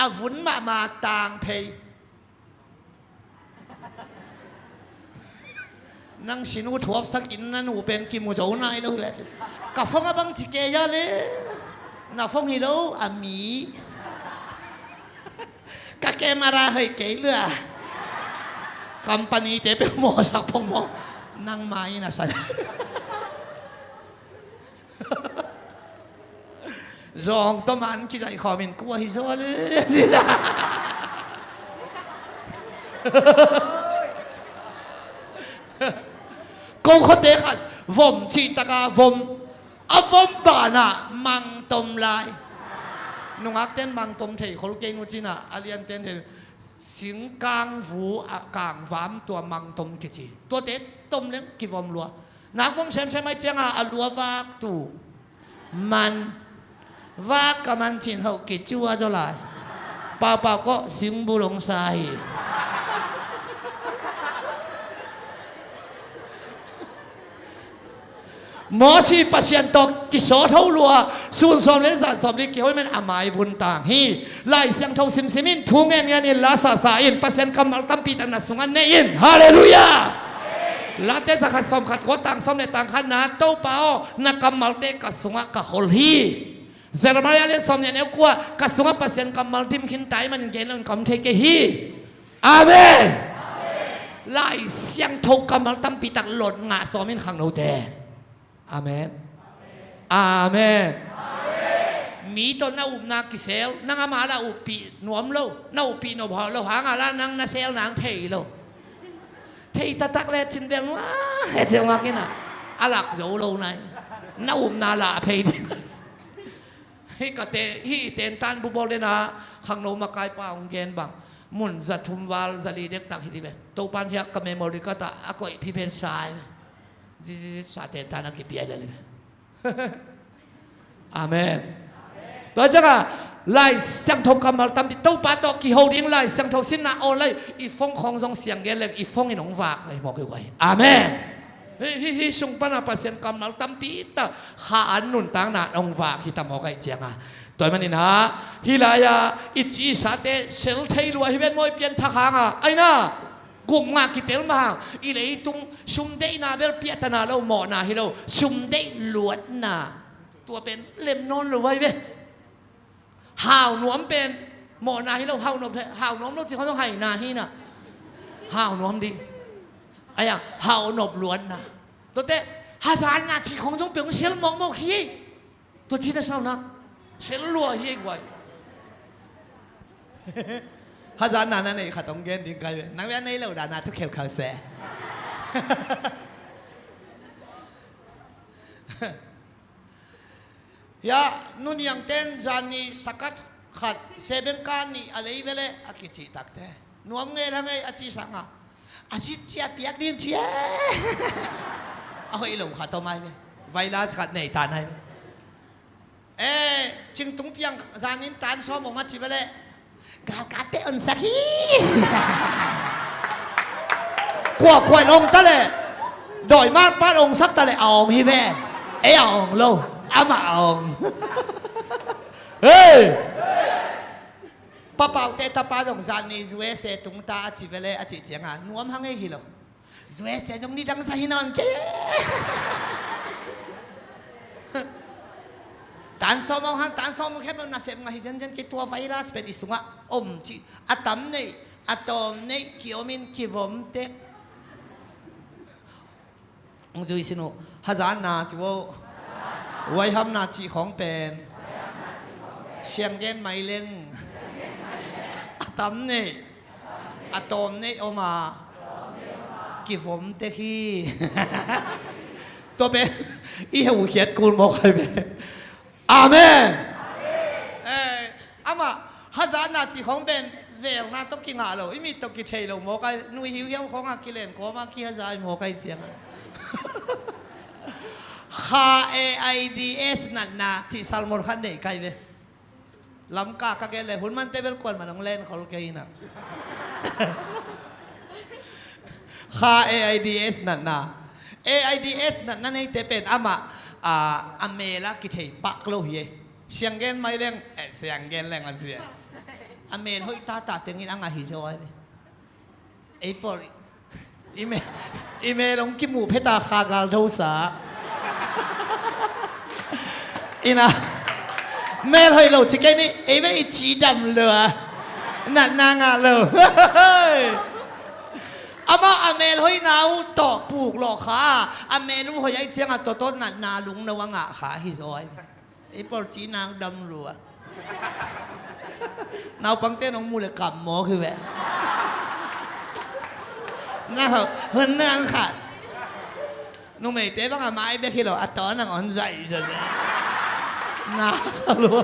Speaker 1: อาวุ้นมาต่างเพยนั่งชินูทวบสักอินนั่นหูเป็นกิมูโจนายเลยแหละกับฟงบังจิเกยาเลยน่าฟงฮิโลอามีกะเกมาราเฮยเกยเลือกัมปานีเตเป็นหมอสักพงหมอนั่งไม้นะสันจองตัวมันคิดใจขอเป็นกัวฮิโซเลยสินะกูเขาเตะกันวมชีตกาวมอวมบานะมังตมลายนุ่งอักเต้นบางตมเทคนเก่งนู้จีน่ะอาเลียนเต้นเทสิงกางหูกางฟามตัวมังตมกิจีตัวเด็ดตมเลี้ยงกิวมลัวนักวงเชมใช่ไหมเจ้าอาลัววากตูมันวากกับมันจินเขากิจัวเจ้าไรป่าก็สิงบุลงสายหมอชีปัสยันตกกิโสเท่ารัวสูนสอมเลนสัตสอมลิเกี่ยวให้มันอามายวุนต่างฮีไล่เสียงเท่าซิมซิมินทุ่งเงี้ยนี่ลาสาอินปัสยันกำมัลตั้มปีตันนัสุงันเนยินฮาเลลูยาลาเตสักขัดสอมขัดโคต่างสอมในต่างขันนาโตเปานักกำมัลเตกัสุงักกะฮอลฮีเซรมาเรียเลสอมเนี่ยกลัวกัสุงัปัสยันกำมัลทิมขินไตมันเกลันกำเทเกฮีอาเมนไล่เสียงเท่ากำมัลตั้มปีตักหล่นงาสอมินขังโนเตอาเมนอาเมนมีตัวน่าอุบนักกิเซลนั่งอามาลาอุปีนวมโลน่าอุปีนวบเราหางอาลานั่งน่าเซลนั่งเทยโลเทยตะตักเล็ดชินเบลว่าเฮ็ดยังไงกินอ่ะอาลักโจโลไหนน่าอุบนาลาเพยดิฮิกเตฮิเตนตันบุบอลเลยนะข้างโนมาไกลป่าองเกนบังมุนจัตุมวาลจัลีเด็กตักฮิติเบตัวปันเฮียกับเมมโมริก็ตาอากอยพิเพนชายจิสาเตนตานักกิเปียเลยอาเมนตัวจังอะไล่เสียงทงกำมัลตั้มติตู้ปาตอกกี่โฮดิ้งไล่เสียงทงสินนาโอไล่อีฟงของทรงเสียงเกล็ดอีฟงอีหนองฝากไอ้หมอกไว้อาเมนฮิชงปนาปัสเซียนกำมัลตั้มปีตาขาอันนุนต่างหน้าองฝากที่ตามหอกไอ้เจียงอะตัวมันนี่นะฮิลายาอิจิสาเตเซลเทลัวฮิเวนมวยเปลี่ยนทางอะไอ้น่ากุมงากิเตลมาอีเลยตุงชุมเดนาเบลเปียตนาเราหมอนาฮิโลชุมเดลวดนาตัวเป็นเล่มนอนหรือไว้เว้ห่าวหนวมเป็นหมอนาฮิโลห่าวหนวมห่าวหนวมรถสิเขาต้องให้นาฮิน่ะห่าวหนวมดีไอ้ยังห่าวหนบล้วนนะตัวเตะฮาซานนาชีของจงเปียงเชลมองโมคีตัวที่จะเศร้านะเชลลัวเฮียกไว้ฮาซานนานั่นเองขัดตรงเกณฑ์ดิ้งกันนักเรียนในเหล่าดานาทุกเขวข่าวแสยานุนยังเต้นจานีสกัดขัดเซเบนการนี่อะไรเวลอากิจิตักเต้นวมเงยละเงยอาจิสังอ่ะอาจิเจียเปียกดินเจียเอาไอ้หลงขัดตัวไม้เลยไวรัสขัดในตาไหนจึงตุ้งเปียงจานินตานซ้อมออกมาจีเวล กาลกาเตอันสักฮีกว่าควายลงตะเลยโดยมากป้าองสักตะเลยเอาฮีแม่ไอ้เอาโลอามาเอาเฮ้ยป้าเป่าเตะตาป้าสงสารนี่สวยเสตุงตาจิเวเลอจิเจียงอ่ะนัวมังให้ฮิโลสวยเสจงนี่ดังสาหินอนเจตันสมองหันตันสมองแค่เป็นนาเสพงาฮิจันจันกิตัวไวรัสเป็นอิสุงะอมจิอะตัมนี่อะตอมนี่กิโอมินกิวอมเตองจุยสิโนฮัจานนาจิโวไว้ทำนาจิของเป็นเชียงเย็นไม่เล่งอะตัมนี่อะตอมนี่ออกมากิวอมเตฮีตัวเป็นอีหูเขียดกูบอกใครเป็นอาเมนอามาฮัจานนาจิของเป็นเวลนาต้องกินอะไรอีมีต้องกินเทโลโมกายนุยหิวเหี้ยวของอากิเลนขอมาขี้ฮัจานโมกายเสียงข้า AIDS นั่นนะจิซัลมอนขันเด็กใครเว้ลำกากกันเลยหุ่นมันเตเบิลกวนมันต้องเล่นเขาเกย์นะข้า AIDS นั่นนะ AIDS นั่นให้เตเป็นอามาอเมล่ากิเทปักโลเฮเสียงเกนไม่เล่งเสียงเกนแรงมันเสียอเมลเฮ้ยตาถึงนี่อ่างหิจอยไอ้ปอลอีเมลงกิมูเพตาขากาลโทสาอีน่ะเมลเฮ้ยเราจิเกนี่ไอ้ไม่จีดำเลยนั่นนางาเลยอามาอเมลเฮ้ยนาวต่อปลูกหลอกขาอเมลูเฮ้ยไอ้เจียงตัวต้นนั่นนาลุงนวังอ่ะขาหิจอยไอ้ปอลจีนางดำรัวนาวปังเต้นองมูเลยกับหมอคือแบบน่าเหรอเฮินนั่งขาดนุ่มเต้บังอาไม้เบคิโลอัตตอนนั่งอ่อนใจจะน่าสลัว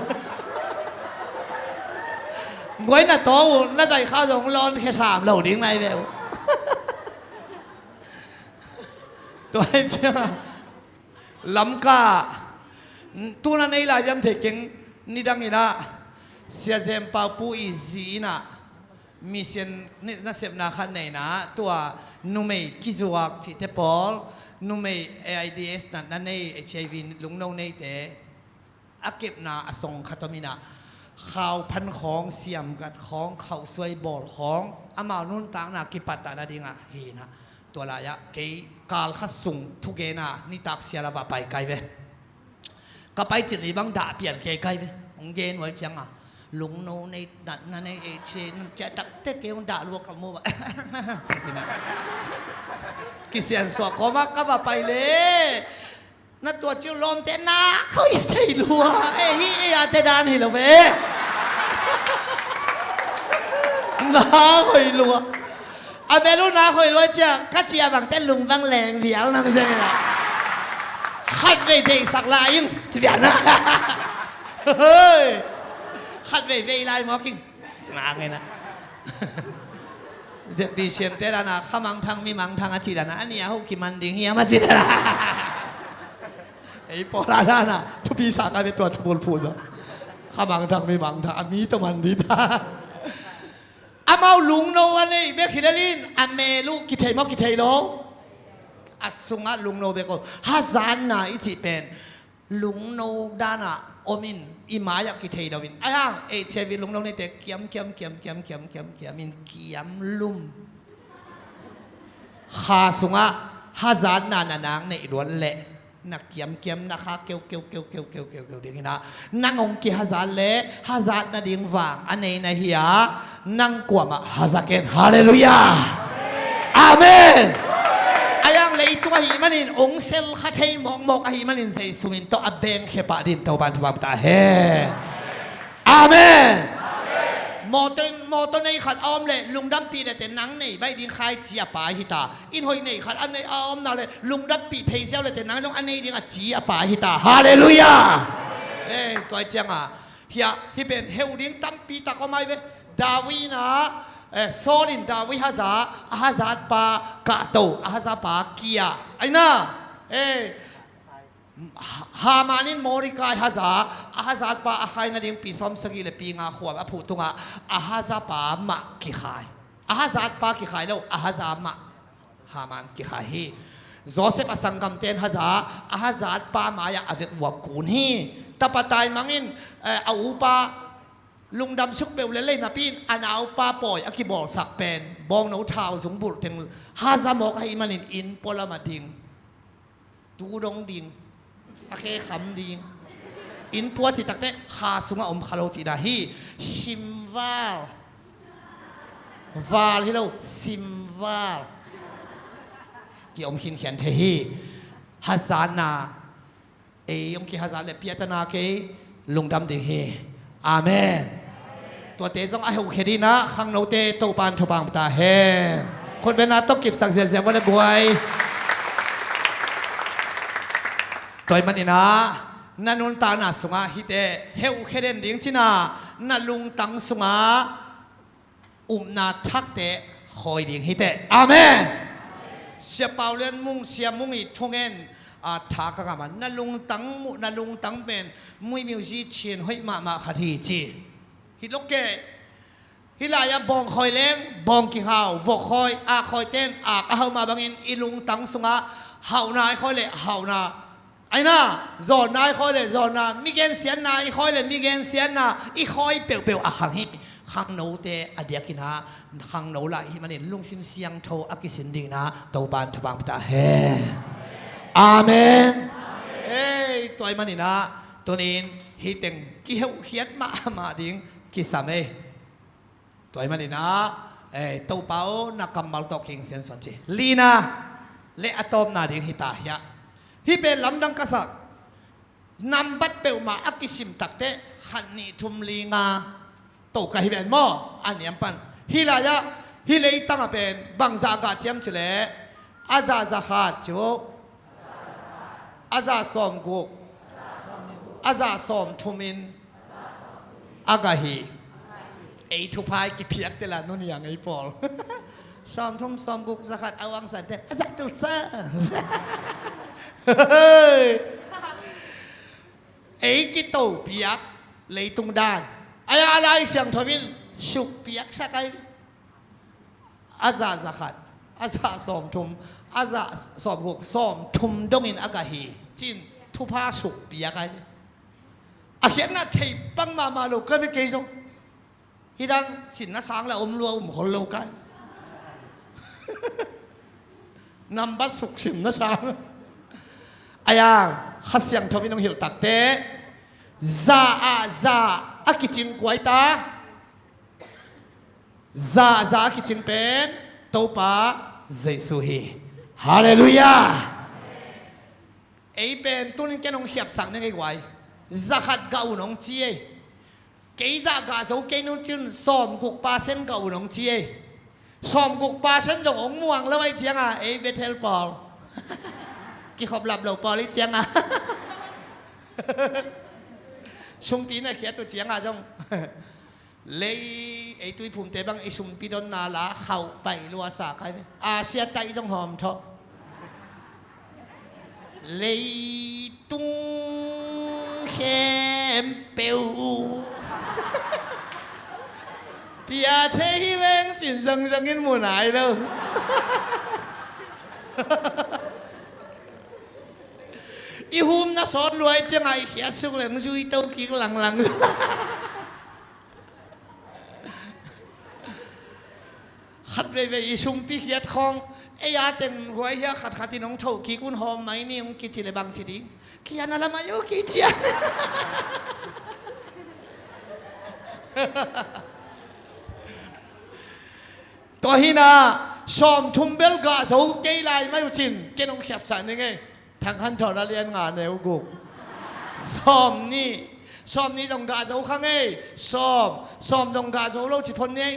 Speaker 1: กวยน่ะโตน่าใจข้าวสองร้อนแค่3เหล่าดิ้งในแบบตัวไอ้เจ้าลำกาตัวนั้นไอ้ลายจำเทกิงนี่ดังนี่นะเสียเซมปาปูอีซีน่ะมีเสียนนี่น่าเสียบนาคันไหนนะตัวนุ่มกิจวัตรที่เทปอลนุ่มAIDS นั่นใน HIV ลุงโนในเตอาเก็บนาอสงคตมินาข่าวพันของเสียมกันของเข่าสวยบอลของอามานุนต่างนากิปัตตานาดิงะเฮนะตัวลายะเกยกาลขัดสุงทุเกนานี่ตักเสียละว่าไปไกลเวก็ไปจิตในบางด่าเปลี่ยนเกยไกลเวองเกนไว้จังอ่ะลุงโนในดันนั่นในเอเชนจะตักเตะเกมันด่าลวกกับโมบะจริงๆนะกิเสียนสวกขอมากก็ว่าไปเลยนั่นตัวจิ้วลมเต้นนะเขาอยากได้รัวเอ้ฮีอยากได้ดานหิเหรอเว้น้าคอยรัวอาเบลูน้าคอยรัวจ้ะกัจเจียบังเต้นลุงบังแรงเดียวนั่งเสียละขัดไปเด็กสักลายยังจะเบียดนะเฮ้ยขัดไปเวลาหมอกินสมาไงนะเจ็บปีเชียนเตระนะข้ามังทางมีมังทางอาทิตย์นะอันนี้เขาคิมันดิ่งเฮียมาจิตระไอ้ปอลาดานะทุกปีสาการเป็นตัวทบุลพูดซะข้ามังทางมีมังทางมีตะวันดีตาอามาลุงโนวันนี้เบคิดลินอเมลูกิเทมอกิเทโลอัสุงะลุงโนเบโกฮัซานนะอิจิเป็นลุงโนดานะโอมินอิมายากิเทดาวินอ้างเอเชวินลุงโนนี่เตะเกียมมินเกียมลุมฮาสุงะฮัซานนะนางในล้วนเละนักเกียมนะคะเกี่ยวดีกินะนั่งองค์กิฮัซานเละฮัซานนาดิ่งฟังอันนี้นะเฮียนั่งกว่ามาฮัซาเกนฮาเลลูยาอาเมนยังเลยตัวหิมันินองเซลขัดให้มอกหิมันินใส่สุมินโตอับเบงเขปาดินเตาบันทุบตาเฮอาเมนมอตในขัดออมเลยลุงดับปีแต่นังในใบดินคายเจียป่าฮิตาอินหอยในขัดอันในออมน่าเลยลุงดับปีเพย์เซลเลยแต่นังต้องอันในดินเจียป่าฮิตาฮาเลลูยาตัวเจียงอ่ะเฮียที่เป็นเฮลดิ้งตั้มปีตะก็ไม่เว้ดาวีนะโซลินดาวิฮัซาปากาโตฮัซาปาเกียไอ้น่ะฮามานินโมริกายฮัซา อาฮาซัดปาอาใครนั่นเองปีซ้อมสกีเลยปีงาขวบผู้ตุงอาฮาซาปามะกิขายอาฮาซัดปากิขายแล้วอาฮาซามะฮามันกิขายฮีโจเซฟอสังกัมเตนฮาซาอาฮาซัดปามายาอเวกวักกุนฮีตาปตายมังอินอาอูปาลุงดำชุกเบลเล่นนะพี่อันเอาปาปอยอากิบอลสักเป็นบองนูเท้าสงบุตรถึงฮาซามอกให้มันอินปอลมาดิงตูดงดิงโอเคคำดิงอินพัวจิตักเตะฮาสุงอมคาโลจิดาฮีชิมวาลวาลฮิโลซิมวาลที่อมขินเขียนเทฮีฮาซานาอมกิฮาซานเลปียตนาเกลุงดำดิงฮีอาเมนตัวเตะต้องไอ้หุเคดีนะขังโนเตโตปานทบังตาเฮคนเป็นนาต้องเก็บสังเสียงวันละบวยตัวมันนี่นะนันนุนตาหนาสุงาฮิเตเฮอุเคเดนดิ้งชินานันลุงตังสุงานาทักเตคอยดิ้งฮิเตอาเมนเสียเปล่าเลียนมุงเสียมุงอีทงเงินท้ากระมันนันลุงตังเป็นมวยมิวสิเชียนห้อยมาคดีจีฮิโลเกะฮิลายาบองคอยเล้งบองกิฮาววกคอยคอยเต้นเฮามาบังอินอีลุงตังสุงาเฮานายคอยเละเฮานาไอ้น่าจอนนายคอยเละจอนนามิเกนเสียนนาอีคอยเละมิเกนเสียนนาอีคอยเปลวขังฮิขังโนเตอเดียกินาขังโนละฮิมันเห็นลุงซิมเสียงโทอากิสินดิงนะโตบานทบังปตาเฮอาเมนตัวมันนี่นะตัวนี้ฮิตเต็งกี่เขียนมาดิ้งกี่สามตัวมันนี่นะตัวเป้านักกำมัลตอกคิงเซียนสนจีลีนาเลอะตอมนาดิ้งฮิตาฮะฮิเป็นลำดังกษัตริย์นำบัดเปลมาอักิสิมตักเตะขันนีทุมลีงาตัวกับฮิเป็นหม้ออันนี้ปันฮิลายะฮิเลยตั้งเป็นบังซากาเจียมเฉลอาซาซาฮัดจิโออาซาสอมกุกอาซาสอมทุมินอากาฮีทุพายกิเพียกเตล่านู่นอย่างไอ้ปอลสอมทุมสอมกุกสกัดอาวังสันเตอาซาตุลซากิโตเปียกเลยตุงดานอะไรเสียงทวินสุกเปียกสักไออาซาสกัดอาซาสอมทุมอาซาสอมกุกสอมทุมดงอินอากาฮีจินทุพาสุกเปียกไออาเขียนน่ะเทปังมาลูกก็ไม่เกยจงฮิดันสินน่ะสางแล้วรัวคนลูกกันนำบัตรสุกสินน่ะสางอายังขัดเสียงทวินองหิลตักเตซาอากิจินกวยตาซาอากิจินเป็นตัวป้าเจสุฮีฮาเลลูยาเป็นตุนินแกนองเขียบสังนึงไอ้ไว้zakat gau nong chie kei za ga zo kei nu chin som guk pa sen gau nong chie som guk pa sen jong ong muang lo ai chiang betel pol ki khop lap lo pol ai chiang sum pi na khia tu chiang jong le tui phum te bang sum pi don na la khau pai lua sa kai sia tai jong hom tho le tung khem bèo bia thế lên chuyển dần in mùa này đâu y hôm nó sót lùi chứ ngày khía xuống là nó chui tâu kia lằng khát về y sung pi khía không ấy à tên huay ya khát thì nông thầu kia cũng hôm mấy ni ông kia chỉ là bằng thì đi kia nó làm ayo kia chiaตัวฮินาสอมทุมเบลกาโจเกยไลไม่รู้จินเกนองเขียบฉันยังไงทางขั้นตอนเรียนงานในอุกุสอมนี่ตรงกาโจข้างไงสอมตรงกาโจเราจิพนนี้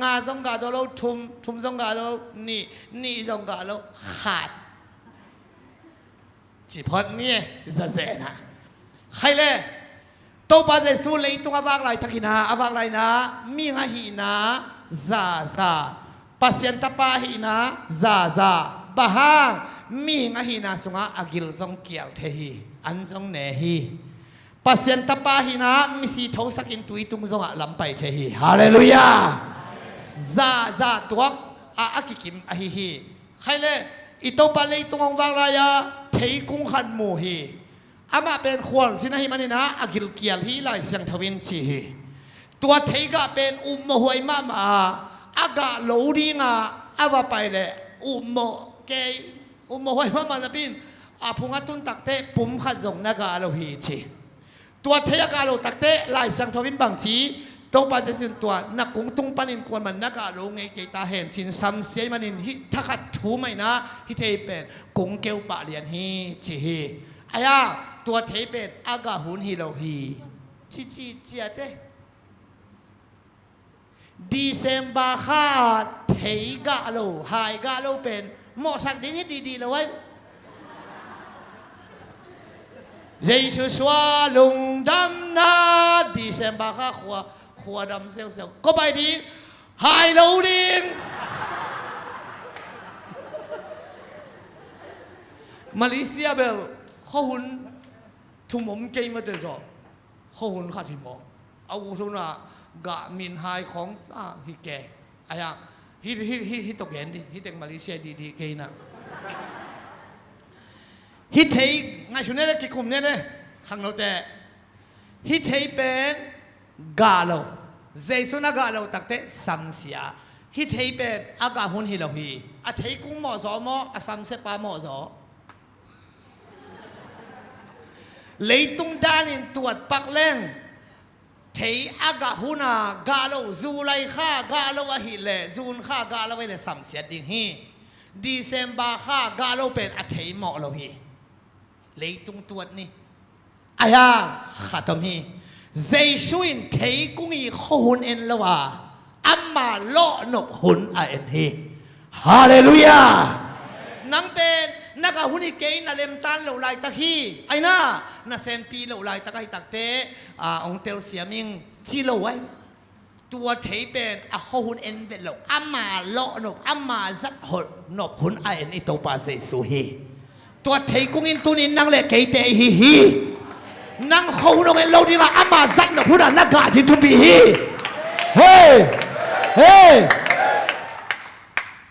Speaker 1: งาตรงกาโจเราทุมตรงกาเรานี่ตรงกาเราขาดจิพนนี้จะเสนะใครเลยตัวป้าเจสูเลยตรงอวากไรทักหินาอวากไรนะมีงาหินาZaza pasien tapahina zaza bahang mi ngahina sunga agil song kial thehi anjong nehi ปัสยันตปาหินะมิสีทศกินตุยตุงจงลำไปเทฮีฮาเลลูยาซาตัวอากิกิมอาฮีใครเลยอิโตปาเลยตุงองวางรายาเทกุงขันมูฮีอามาเป็นขวัญสินะฮิมันนี่นะอากิลเกียลฮีไลเสียงทวินชีฮีตัวเทกะเป็นมหวยมาอากาโลดีงาอาว่าไปเลยมเกยมหวยมาละบินอาพุงตุนตักเตะปุ่มขัดจงนากาโลฮีชีตัวเทียกาโลตักเตะลายสังทวินบางทีตัวปัจจุบันตัวนักกุ้งตุ้งปันินควรมันนักาโลไงเกตาเห็นชินซ้ำเสียมันนินฮิทักขัดถูไม่นะฮิเทเป็นกุ้งเกลปะเลียนฮีจีฮีอายาตัวเทเป็นอากาหุนฮิโลฮีจีเจียเตดีเซมบาคาเทกาโลไฮกาโลเป็นหมอสักดิ้งให้ดีๆเลยไว้เยซูสวาลุงดำนาดีเซมบาคาขัวดำเซลก็ไปดีไฮโลดิ้งมาเลเซียเบลข้าหุ่นทุ่มเกยมาเตจอข้าหุ่นขาดทิมอเอาทุนกะมินไฮของฮิแกอะไรฮิตกเห็นดิฮิเต็งมาเลเซียดีเกยนะฮิตเทย์ไงชุนเนี่ยกิคุมเนี่ยขังเราแต่ฮิตเทย์เป็นกาโลเจสุนกาโลตักเตสัมเสียฮิตเทย์เป็นอากาหุนฮิโลฮีอาเทย์กุ้งหม้อซอหม้ออาสัมเสปาหม้อซอเลยตุงดานินตรวจปักเล่งเทย์อากาหุนากาโลจูไลข้ากาโลวะฮิเลจูนข้ากาโลวะเลสัมเสียดิ่งฮีดีเซมบาข้ากาโลเป็นอาเทย์หม้อโลฮีเลยตุงตัวนี่อายาขัดตมีเจชุนเทกุงีขุนเอ็นละว่าอัมมาโลนบหุนอาเอ็นฮีฮาเลลูยานังเป็นนักหุนอีเกย์นาเลมตันเหลวไหลตะคีไอ้น่านาเซนปีเหลวไหลตะไคตักเตองเตลเสียมิงจีโลไว้ตัวเทเป็นอะหุนเอ็นเป็นเหลวอัมมาโลนบอัมมาซัดหุนนบหุนอาเอ็นอิโตปาเซซูฮีตัวเทกุงินตุนินนังเล็กเกย์เตฮีนังเขาโนเงินเราดีละอามาซันนะพูดอ่ะนักการที่ทุบีฮีเฮ้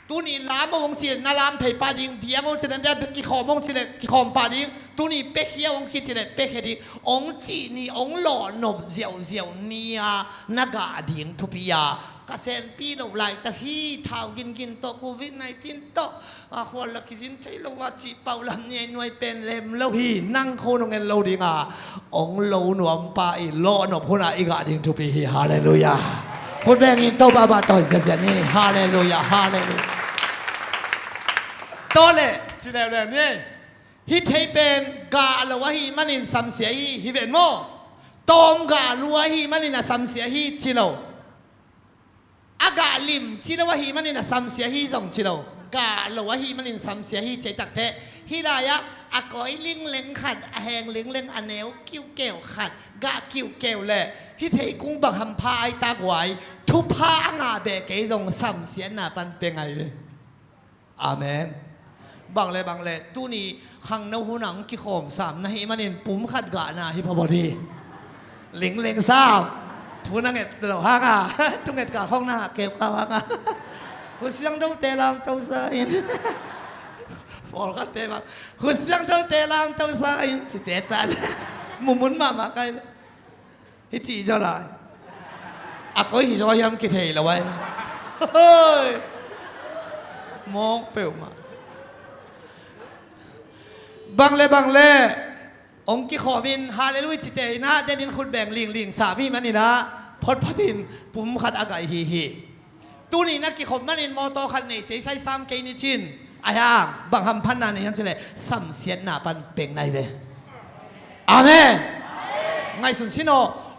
Speaker 1: ตัวนี้ลามงจีนนาลามเพย์ปาดิงเดียงงจีนนั่นได้กี่ข้อมงจีนกี่ข้อปาดิงตัวนี้เป๊ะเฮียวงคิดจีนเป๊ะเฮียดิองจีนี่องหล่อนบเจียวเนี่ยนักการดิงทุบียากเซนปีเราไหลตะฮีท้าวกินโตโควิด-19โตคนละกินใช้เราว่าจีเป่าลำเนี่ยหน่วยเป็นเล่มเราฮีนั่งโคนเงินเราดิงองเราหนวมปาอีโลนบคนอีกาดิงทุบีฮีฮาเลลูยาคนแบงอินโตบาต่อเสียนี่ฮาเลลูยาโตเลยจีเล่เนี่ยฮิตให้เป็นกาลวะฮีมันอินสัมเสียฮีฮิเป็นโมตอมกาลวะฮีมันอินสัมเสียฮีจีเราอากาลิมจีลวะฮีมันอินสัมเสียฮีส่งจีเรากาลวะฮีมันอินสัมเสียฮีใจตักเตะฮิลายะอากอยลิงเล็งขัดแหงลิงเล็งอันเนวกิ้วเกวขัดกากิ้วเกวแหละฮิเทกุ้งบังฮัมพายตากไว้ทุพางาเบกเกยงสัมเสียนาปันเป็นไงเลยอาเมนบังเลยตู้นี้ขังนหูหนังกี่ขมสามนะฮิมันอินปุ่มขัดกานาฮิพบดีลิงเล็งทราบทุนนังเอ็ดเหล่าฮักทุนเอ็ดกาข้องหน้าเก็บข้าวฮักคุณเสียงต้องเตะลำต้องสายพอเขาเตะมาคุณเสียงต้องเตะลำต้องสายจิตเตะจันมุนมาใครฮิจีจะไรก็ฮิจอยยำกิเทยละไว้มองเปล่ามาบังเลยองค์กิขอวินฮาเลลูยจิตเตยนะเดนินคุณแบ่งลิงสามีมันนี่นะพดพัดินปุ่มขัดอากาศฮีตัวนี้นักกิขมันนินมอโตขันนี่เสียใช้ซ้ำเกนิชินอาญาบังคำพันนานี่ยังจะเลยซ้ำเสียหน้าปันเป็นไงเลยอาเมนไงสุนสิโน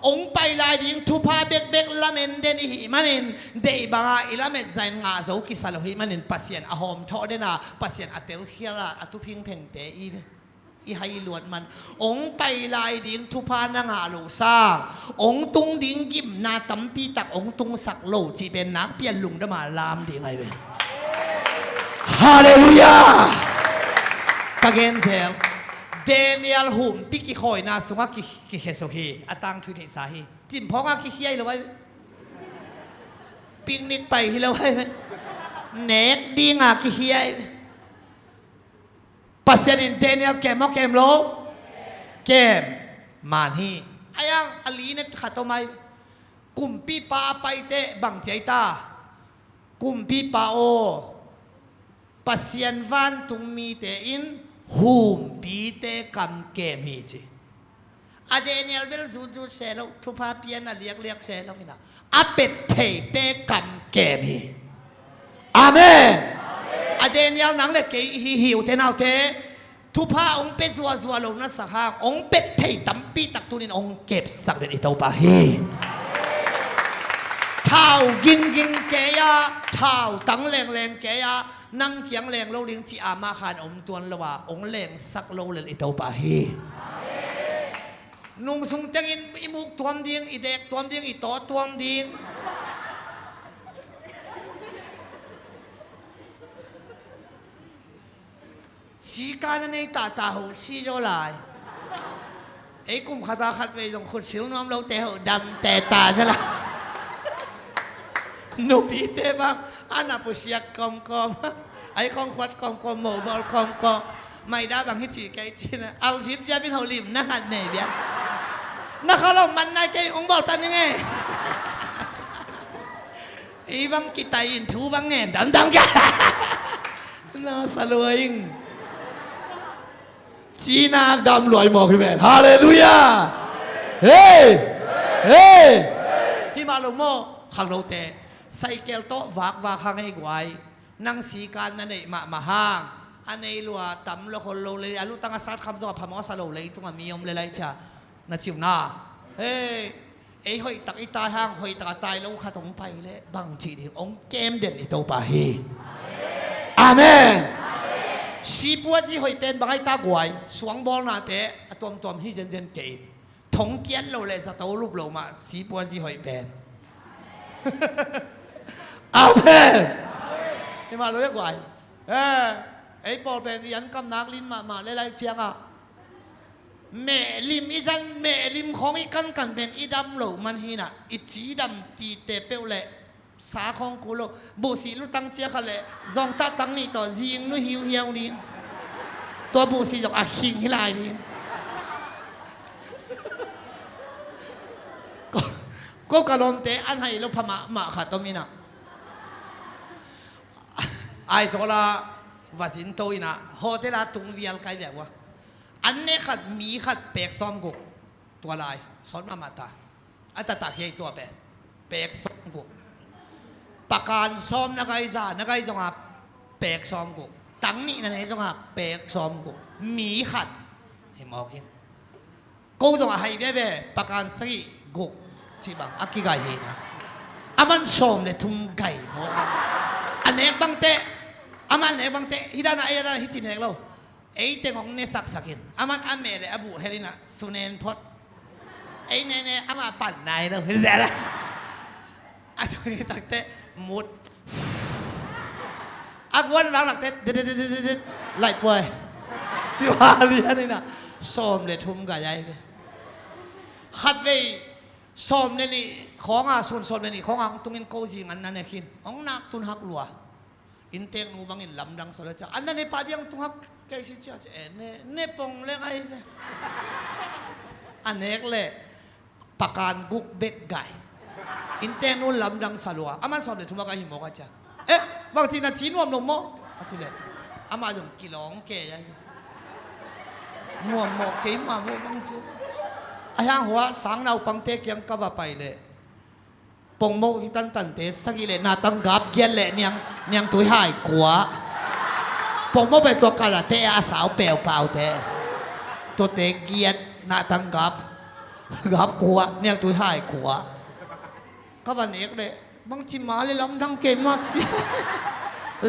Speaker 1: องไปลายดิ้งทุพาเบกละเมนเดนิฮิมันนินเดย์บางอิละเมดใจงาโซกิสาลหิมันนินปัสเซียนอหอมทอเดน่าปัสเซียนอัตเตลเฮียละอัตุพิงเพ่งเตอีให้ลวดมันองไปลายดิ้งทุพานางาโลซาองตุงดิ้งกิมนาตัมปีตักองตุงสักโลจีเป็นนักเปลี่ยนลุงดมาลามดีไงเว้ยฮาเลลูยากะเกนเซล เดเนียลหุ่มปิกิคอยนาสุงกิเฮสุฮีอาตังทุนิสาฮีจิมพองกิเฮียเลยไว้ปิกนิกไปฮิเลยไว้เน็กดีงากิเฮียปัสยานินเดเนียลเกมโลเกมมันฮีอายังอลีเน็ตขัดตัวไม่กุมปีปาไปเตะบังเจตากุมปีปาโอปัสยันวันตุงมีเตอินหุมปีเตกัมเกมฮีจีอเดเนียลเวลจูเซลทุพาเปียนเลียกเซลฟินะอาเป็ดเทเตกัมเกมฮีอาเมนอเดเนียลนังเล็กเกยหิวเทนเอาเททุพาองเป็ดซัวลงนัสหางองเป็ดเทตัมปีตักตุนินองเก็บสักเด็ดอิตาปาฮีเท้ากินเกียเท้าตั้งแรงเกียนั่งเคียงแรงโลลิงที่อามาขานอมจวนละว่าองแรงสักโลเลอิตาปาฮีนุ่งสุงจังอินอิมุกตัวมดิ้งอิเด็กตัวมดิ้งอิโตตัวมดิ้งสีการในตาหูสีโจลายไอ้กุมขาตาขัดไปตรงขุดสิวน้อมเราแต่หูดำแต่ตาใช่ละนูปีเตบังอันนับผู้เสียกอมไอ้ของขวัดกอมหมูบอลกอมไม่ได้บางที่จีไกจีนะเอาชิปจะเป็นหัวลิมนักขัดเนี่ยเบี้ยนักขัดเรามันนายใจองบอกตันยังไงไอ้บางกิตาอินทูบางเงินดำกันน่าสลวยจีน่าดำรวยหมอกพี่แม่ฮาเลลูยาเฮ้พี่มาลงโม่ขังเราเตะใส่เกลโตวากข้างให้ไว้นั่งสีการนั่นเองมาห้างอันนี้ลัวตำละคนโลเลยอาลูตั้งอาสาคำสอบพมอสโลเลยตุ้งมียมเลยจ้ะนาชิวนาเฮ้ไอ้หอยตักไอ้ตายห้างหอยตักตายแล้วขาตรงไปเลยบางทีที่องเกมเด่นไอ้ตัวปาฮีอาเมนสีปัวจีหอยเป็นบางไอ้ตากวยสวงบอลนาเตะตัวที่เจนเก๋ถงเกียนเราเลยสตอรูปเรามาสีปัวจีหอยเป็นอาเมนนี่มาเลยกว่าไอ้ปอเป็นยันกำนักลิมมาเลยเชียงอ่ะแม่ลิมอีจันแม่ลิมของอีกันเป็นอีดำโหลมันฮีน่ะอีจีดำจีเตเปวเล่สาของกูโลบุษีลูตั้งเชียเขาเลยจงตาตั้งนี่ต่อยิงนู่หิวนี่ตัวบุษีจงอาคิงฮิลายนี่ก็กระลมเตะอันให้ลูกพม่ามาขัดตรงนี้นะไอโซลาวาสินโตอินะโฮเทลตุงเวียลไกเดียววะอันนี้ขัดมีขัดเปกซ้อมกุกตัวลายซ้อนมาตาอัตตาเฮียตัวเปกซ้อมกุกปากการซ้อมนักไอจ่านักไอจงอาเปกซ้อมกุกตั้งนี่นั่นเองจงอาเปกซ้อมกุกมีขัดเห็นมองเห็นกูจงอาให้เบ้ปากการสีกุกที่บางอักกิไกเห็นนะอามันซ้อมเลยทุ่งไก่โมอันนี้บางเตะอามันเนี่ยบางเตะฮิดานะฮิจินเอกเราไอ้เตะของเนี่ยสักอามันอเมริอบูเฮลินะสุเนนพดไอ้เนี่ยอามาปั่นนายเราเห็นไหมอาจารย์ตักเตะมุดอักวันวางหลักเตะไหลป่วยสิวาลีนี่นะซ้อมเลยทุ่มกับยายขัดไปซ้อมเนี่ยนี่ของส่วนเนี่ยนี่ของตรงนี้โกจิงันนั่นเนี่ยคินของนักตุนหักลัวอินเตงนูบังอินลำดังสละจ้าอันนั้นในป่าเดียงตุนหักแกชิจ้าเนี่ยปงเล็กไอ้อันนี้เลยปากการบุกเบกไก่อินเตงนูลำดังสลัวอามาซ้อมเลยทุ่มกับหิมกันจ้าบางทีนาทีนวมลงโม่อาทิเลยอามาจงกิโลงแกยังนวมโม่เกี่ยมาโม่บางทีไอ้ห่างหัวสังเราปังเตกยังกว่าไปเลยปงโมที่ตันเตสกิเลนาตังกับเกียนเละเนียงตัวหายกว่าปงโมเป็นตัวกระเตะอาสาวเปล่าเตะตัวเตะเกียนนาตังกับกว่าเนียงตัวหายกว่าก็วันนี้เลยบางทีมาเลยลำดังเกมมาสิ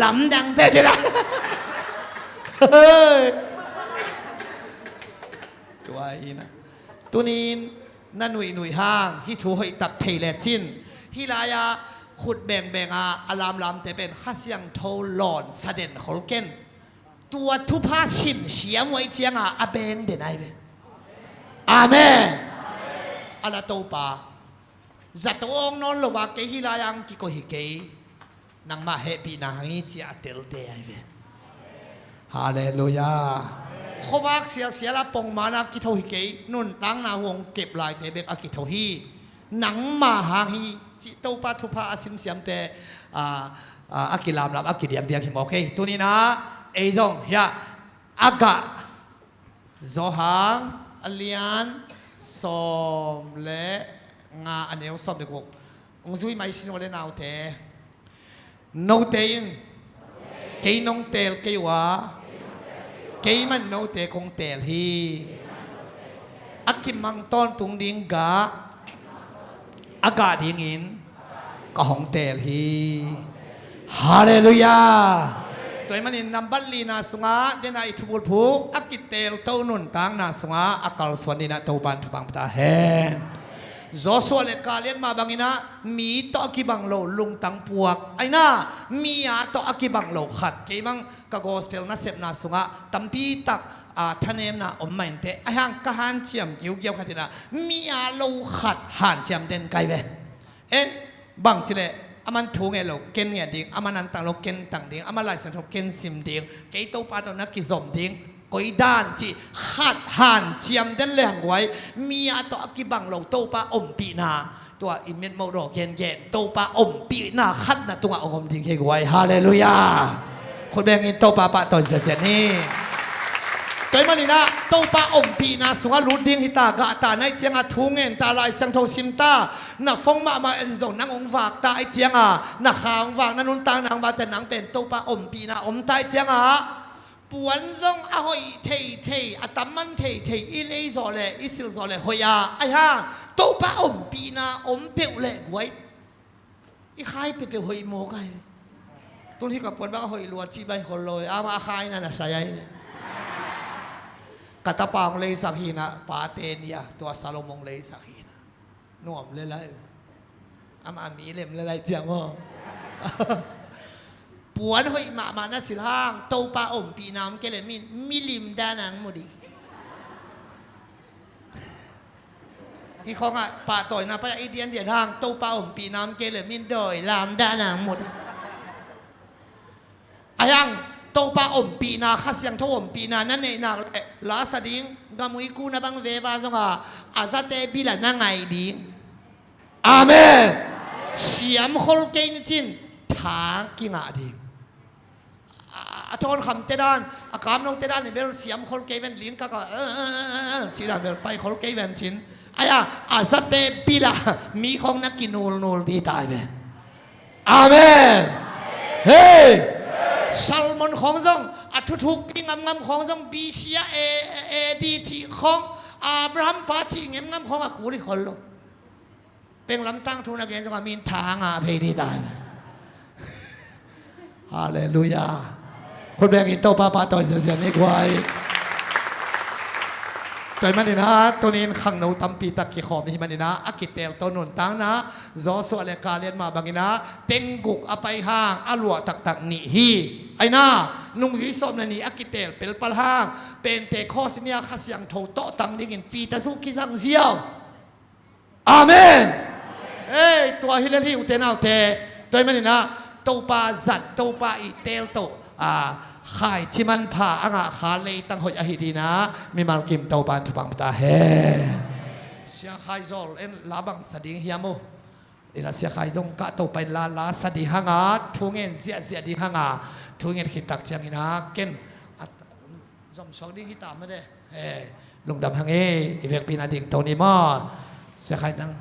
Speaker 1: ลำดังเตะใช่ไหมตัวอีนะตัวนี้นั่นหนุ่ยห้างที่ชูให้ตักเทเลชินที่ลายาขุดแบ่งอารามลำแต่เป็นข้าเสียงโทหลอนเสด็จขอลเกน ตัวทุพาชิมเสียมไว้เจียงอาเบงเดนไอเวอาเมนอาลาโตปาจัตองนอนลวาเกฮิลายังกิโกฮิเกนังมาเฮปีนังฮิจิอาเตลเตไอเวฮาเลลูยาขวักเสียละปงมานักกิโทฮิเกนุ่นตั้งนาวงเก็บลายเตเบกอากิโทฮีนังมาหางฮีจิโตปาทุพาอาซิมเสียมเตอากิลามลามอากิเดียมเดียมหิมโอเคตัวนี้นะเอซงเฮียอากาโซฮังอเลียนสมเลงาอันเดียวสมเด็กกองซุยไม่ชินวันเลนเอาเตโนเตนเกยนงเตลเกยวะเกยมันโนเตคงเตลฮีอากิมังตอนตุงดิงกาอากาศดิ่งอินก็ของเตลฮีฮาเลลูยาตัวมันนับบัลลีนาสุงาเดนอิทุบุลผูอักิเตลเต้านุนตังนาสุงาอักลสวนินาเต้าบันทุบังปตาเฮโจชัวเลกาเลียนมาบังอินะมีต่อกิบังโลลุงตังปวกไอ้น่ามีอาต่อกิบังโลขัดเกี่ยมังกะโกสเปลนาเซปนาสุงาตัมปีตักทะเนมนาอมไม่เตะไอ้ห่างกะหันเจียมเกี่ยวขัดที่น่ะมีอาโลขัดหันเจียมเด่นไกลเวเอ๊ะบังจิเลอามันถูกไงเราเกณฑ์เนี่ยดิ่งอามันนันต่างเราเกณฑ์ต่างดิ่งอามันหลายสันทบเกณฑ์ซิมดิ่งเกี่ยวตัวปาตัวนักกิจสมดิ่งก้อยด้านจีขัดหันเจียมเด่นแรงไว้มีอาตัวกิบังเราตัวปาอมปีนาตัวอิมเมนโมโรเกนเกนตัวปาอมปีนาขัดนะตัวอมดิ่งเกี่ยวไว้ฮาเลลูยาคนแบ่งอินตัวปาปะตัวเสียนี่ตัวมันนี่นะตัวปาอมปีนาสวะรูดิ่งฮิตากะตาในเจียงอาทุ่งเงินตาลายสังทองซิมตาหนักฟงมาส่งนังองฝากตาไอเจียงหนักขาวฝากนันนุนตางนางมาแต่หนังเป็นตัวปาอมปีนาอมตาเจียงปวนซงอาหอยเทอาตมันเทอิเลซอเลอิสิลซอเลหอยาไอ้ห่าตัวปาอมปีนาอมเปียวเล็กไว้อีใครเปียวหอยโมกันตัวที่กับปวนบ้าหอยลัวจีใบคนลอยอามาใครนั่นน่ะใช่ไหมกตาปังเลยสักหินะปาเตเนียตัวซาโลมงเลยสักหินะน่วมเลยเลยอามามีเล่มเลยเจียงว่าปวนหอยมาณสิลห้างโตปาอมปีน้ำเกลมิลิมดานังมุดีนี่ของปาต่อยนะไปไอเดียนเดียนห้างโตปาอมปีน้ำเกลมินดอยลามดานังมุดีอายังโตปาอมปีนาขัสยังทอมปีนานั่นเองนะลาสดิ้งกามุยกูนะบังเวบาซงอาซาเตบิลานังไงดีอาเมนเสียมคนเก่งจริงทางกิงาดีอาจารย์คำเตดานอากาศน้องเตดานเนี่ยเบลเสียมคนเก่งลิ้นก็ชีดานเบลไปคนเก่งชิ้นอายาอาซาเตบิลามีของนักกินนูลดีตายไปอาเมนเฮ้ซัลมอนของซงอัฐทุกปีงามของซงบีเชียเอดีทีของอับราฮัมปาทีงามของอาคูริคนโลเป็นลำตั้งทุนอาเกนจงมีทางเพดีตายฮาเลลูยาคนแบ่งอินโตปาปาต่อยเสียนี่ควายตัวมันนี่นะตัวนี้ขังนูตัมปีตักขี้ขอมนี่มันนี่นะอากิเตลตัวนุนตังนะจอสวเลกาเลียนมาบางนะเต็งกุกอไปห้างอลัวตักนี่ฮีไอ้น่านุ่งสีส้มนี่อากิเตลเป็นปลห้างเป็นเตคอสเนียขัสยังโถโตตังดิ่งปีตะสุกิสังเซียวอาเมนเอ้ตัวฮิเลลีอุเตนาอุเตตัวมันนี่นะตัวปาจัดตัวปาอีเตลโตขายที่มันผ่าอ่างขาเลยตั้งหอยอหิดีนะมีมากิมเตาปานทุบังตาเฮเสียขายโจลเอ็นลาบังสดิงเฮียโมเดี๋ยวเสียขายจงกะโตไปลาสดิหังอาทุ่งเงินเสียดิหังอาทุ่งเงินขิตักเชียงนะเก่นจอมชองดิ้งขิตามไม่ได้ลุงดำหังอีเวกปีนาดิ่งตัวนี้มั่วเสียขายนั่ง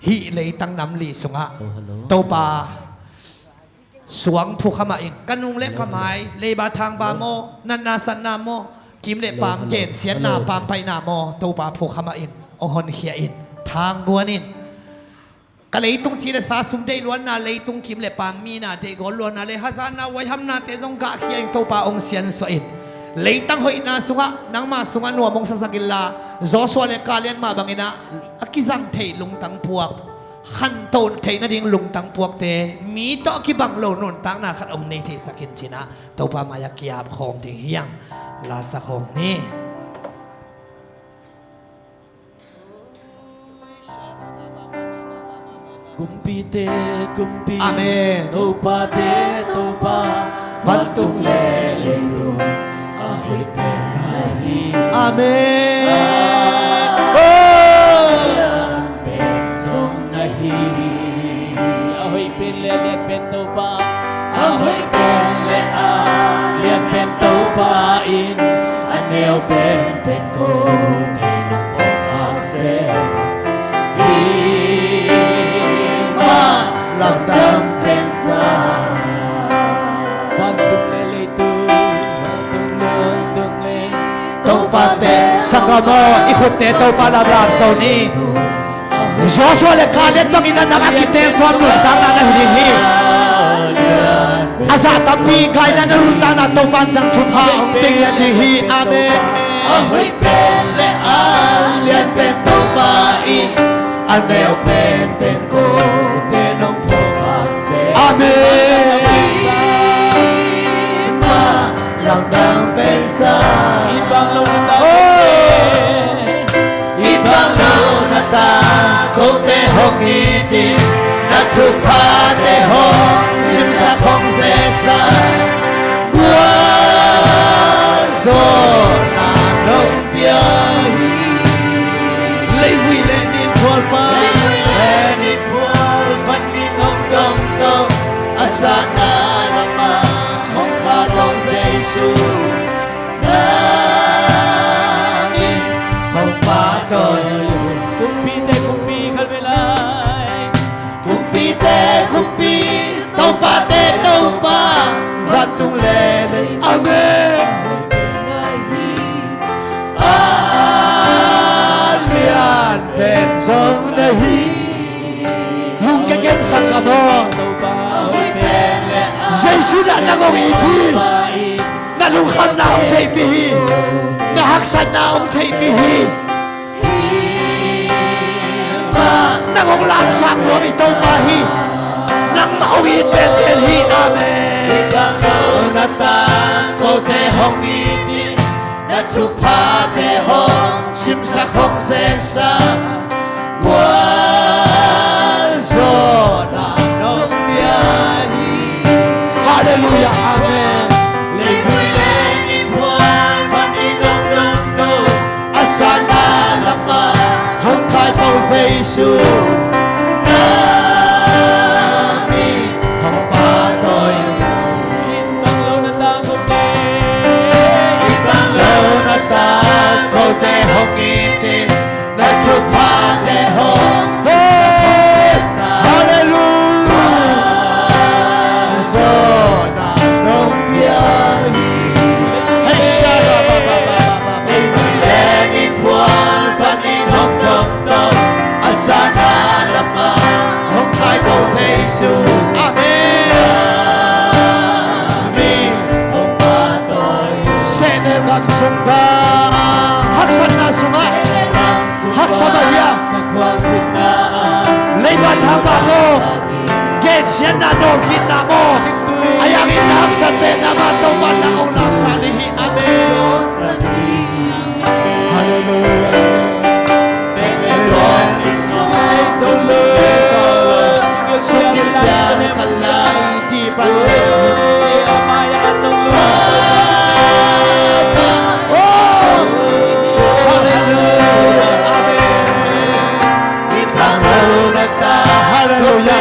Speaker 1: ฮิเลยตั้งน้ำลีสงะโตปาสวงผู้ขมาเองกันนุงเล็กขมายเลยบาทางบาโมนันนาสันนาโมกิมเล็ปามเกณฑ์เสียนนาปามไปนาโมโตปาผู้ขมาเองโอหอนเขียอินทางกวนินก็เลยตุงชีเลสาสุมเดล้วนนาเลยตุงกิมเล็ปามมีนาเดกล้วนนาเลยฮัสานนาไว้ทำนาเตจงกะเขียอินโตปาองเสียนสวยเลยตั้งหอยนาสุงะนังมาสุงะนัวมงสังกิลลาจอสวาเลกาเลียนมาบังอินะอากิซังเทลุงตังพวก ขันโตนเทนดิ่งลุงตังพวกเตมีต่อกิบังโลนนตังนาขัดอมในที่สักินชินะตัวปามายากียาบโคมที่เฮียงลาสักโคมนี้
Speaker 2: กุมปีเตกุมปี
Speaker 1: อาเมน
Speaker 2: โตปาเตโตปาวันตุงเลเลตุอาเฮเปนาฮี
Speaker 1: อาเมน
Speaker 2: โอ้เปสงนาฮีอาเฮเป็นเลเลียนเป็นโตปาอาเฮเป็นเลอาเลียนเป็นโตปาอินอันเนวเป็นโกเป็นนพฟักเซลำดังเป็นสาวันตุงเลเลตุตุงเลตุงเลตุปาเตสังกโมอิคุเตตุปาลาบลาตุนีโจโซเลกาเลตุกินันนาคิเตลทวมนุตานานะฮิฮิอาซาตัมปีกายนันรุตานาตุปันดังชุภาองปิงยะดิฮิอาเมนอาเฮเป็นเลอาเลียนเป็นตุปาอิอันเนวเป็นโกเตนงอาเมนมาลำดังเป็นสาอีบังโลนาตาอีบังโลนาตาโคเตหงอีตินัทุพาเตหงชิมสะคงเซซากวนโซนาลงเปียเลยวิเลนินพวลมาAsana lama hongka dong Yesu nami hongpa doy kumpi te kumpi kalbelai kumpi te kumpi tompa te tompa vatung lele amen alian ben song dahi lung kegen sangamo Yesu na nangong iti na lungkam na om tay pihi na haksan na om tay pihi nangong lansang mo ito pahi nang maungit benten hi amen natan ko te hong iti na tupa te hong simsa kong sesa gual zona nong piahi Hallelujah, Amen. Leguile ni buwan panitong lungdo asana lama hangkai po Yesu nami hangpatoy ibang lo na tagote ibang lo na tagote hongiti na chupate hong Siena no kita mo ayang inang sa penamato panahon lang sa lihi amen hallelujah singil yan kalay di panahon siya mayaan ng hallelujah amen ipanahon at hallelujah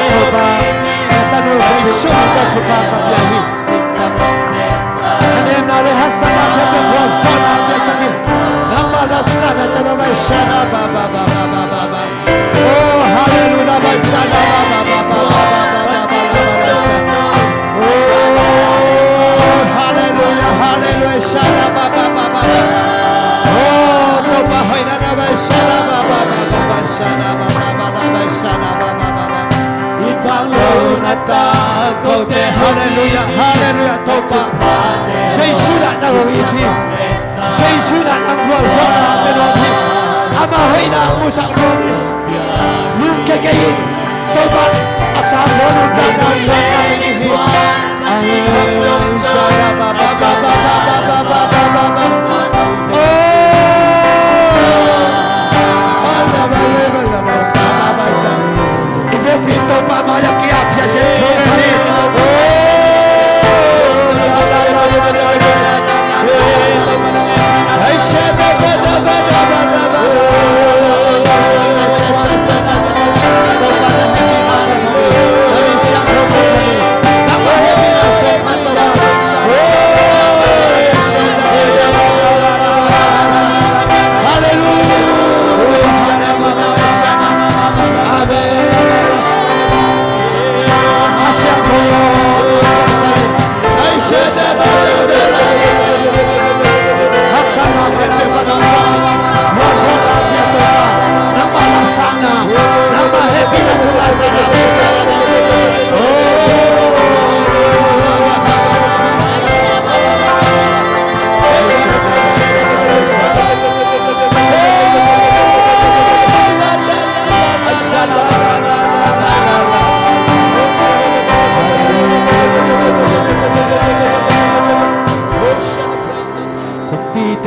Speaker 2: Yesu kita coba berbiahi Kane nare haksana kete prosana kete nama lasana tanamai shana ba ba ba ba ba ba ba Oh hallelujah ba shana ba ba ba ba ba ba ba Oh hallelujah hallelujah shana ba ba ba ba Oh to ba hoina na ba shana ba ba ba ba shana ba ba ba ba shana ba ba ba Ibang lo nata kote hallelujah hallelujah topa Yesu na nangong iti Yesu na nangwa zona melopi ama hoina musang romi yung kekayin Toba asal volume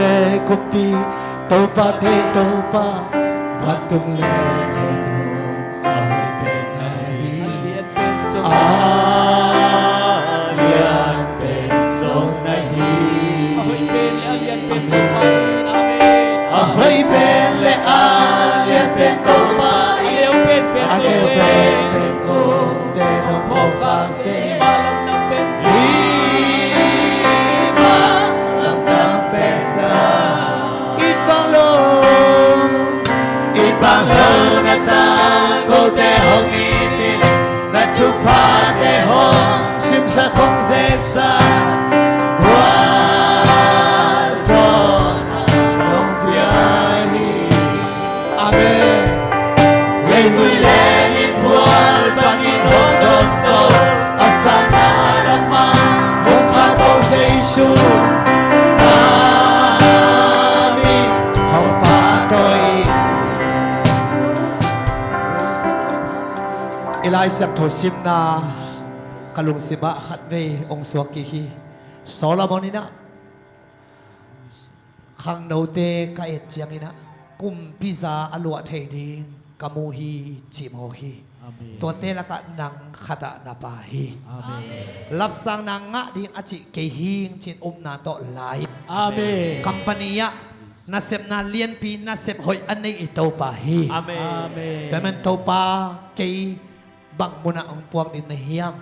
Speaker 2: dan kopi topa te topa watung le itu awe penari alian pensong nahi ahoy pen le alian pen topa ane pen ko de no pokase Banglo na tango de hongiti na chupa de hong sim sa kong zesa wazona nong piahi Amen Lei mui leni pual pangin hong dondo asana rama hong hato se isu Nami hong patoi Ilaisak thosim na kalung siba khatve ong swaki hi Solomonina khang note ka et chiangina kum pizza alwa theiding kamuhi chimohi to te la ka nang khata na pa hi lap sang na nga ding achi ke hing chin na to lai company ya na sep na lien pi na sep hoi anei ito pa hi tamen to pa ke bang muna ang puwag din na hiyam.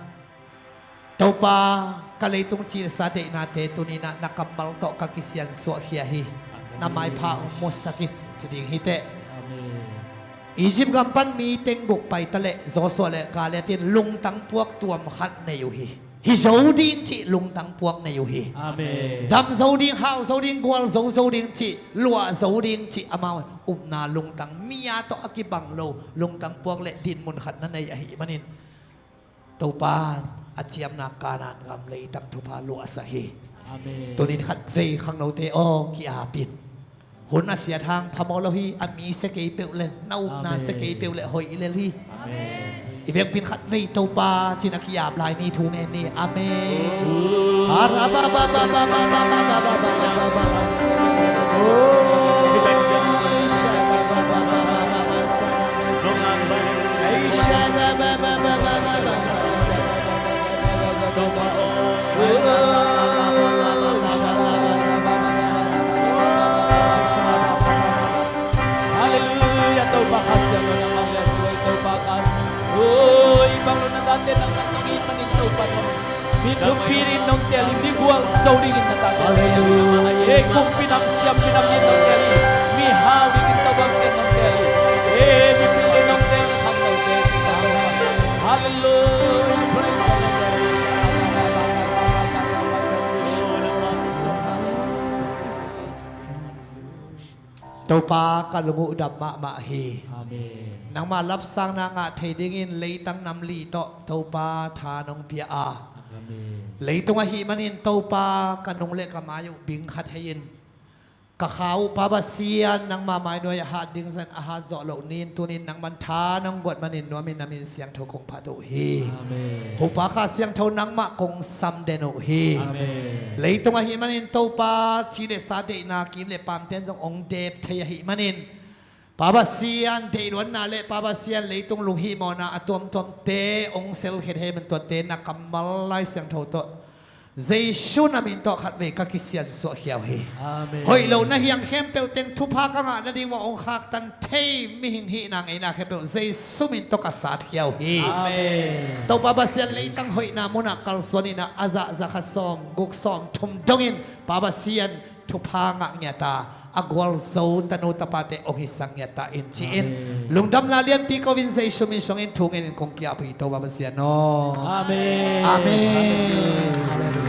Speaker 2: Tau pa kalitong chil sa de na te tunina nakamal to kakisyan suahiyahi na may pa ang mosakit chiding hite. Isip gampan mi tengbuk pay tale zoso le kaletin lungtang puwag tuwam khat na yuhi. Hizaw din chi lungtang puwag na yuhi. Dam zaw din hao zaw din gwal zaw din chi lua zaw din chi amawan. Na lungtang miya to akibang lo lungtang puwag le din mun khat na nayahi manin tupan at siyam na kanan ngam le itak tupa lo asahi tunin khat vei khang no te o ki apit hun na sia thang phamolohi ami se ke peu le nau na se ke peu le hoi le hi ibek pin khat vei tupa chinakiap lai ni thu ne ni amen araba ba ba ba ba ba ba ba ba ba Hallelujah, tauba kasya mo ng mga suway tauba kas. Uy, ibang na natin ang nangingin manin tauba mo. Minupirin ng teli, migual sa ulilin na tayo. Hallelujah. Eh, kung pinamsiyam, pinamyin ng teli, mihawin ng tawag siya ng teli. Eh, mipilin ng teli, hanggang teli. Hallelujah. Tau pa kalungu dhamma mahi. Amen. Nang malap sang na nga theidingin leitang namli to tau pa thanong pia a. Amen. Leitung ahi manin tau pa kanung le kamayu bing khathein.
Speaker 1: กะขาวปาบาเซียนนังมาหมายหน่วยหาดึงสันอาหารเจาะเหล่านินตุนินนังมันทานังกวดมันินนัวมินนามินเสียงโทคงพาตุฮี
Speaker 2: อาเมน
Speaker 1: หุปาคาเสียงโทนังมะคงซัมเดนุฮี
Speaker 2: อาเมน
Speaker 1: เลยตรงหิมันินโตปาชีเดซาเดนากิมเลปามเตนจงองเดบเทยหิมันินปาบาเซียนเดรวนนาเลปาบาเซียนเลยตรงลุงฮิมอนาอตวมตวมเตองเซลเฮเฮมันตัวเตนักกัมมัลไลเสียงโทโตเจชูนามินโตขัดเวกักิเซียนสวเขียวฮี
Speaker 2: อาเมน
Speaker 1: เฮ้ยเรานะเฮียงเข้มเปียวเต็งทุพากังอ่ะนั่นดีว่าองค์ขากตันเทมิหิงฮีนางไอ้นาเข้มเปียวเจสุมินโตกัสาทเขียวฮี
Speaker 2: อาเมน
Speaker 1: ตัวปาบาเซียนเลยตั้งหอยนามุนักกัลสวนินะอาซาซาคัสซอมกุกซอมทุมดงินปาบาเซียนทุพางะเงียตาอากวลโซตันุตปาเตองหิสังเงียตาอินจีอินลุงดำลาเลียนปีโควินเซชุมิชงอินทุงอินคงเกียบฮีตัวปาบาเซียนโน
Speaker 2: อาเมน
Speaker 1: อาเมนฮาเลลูยา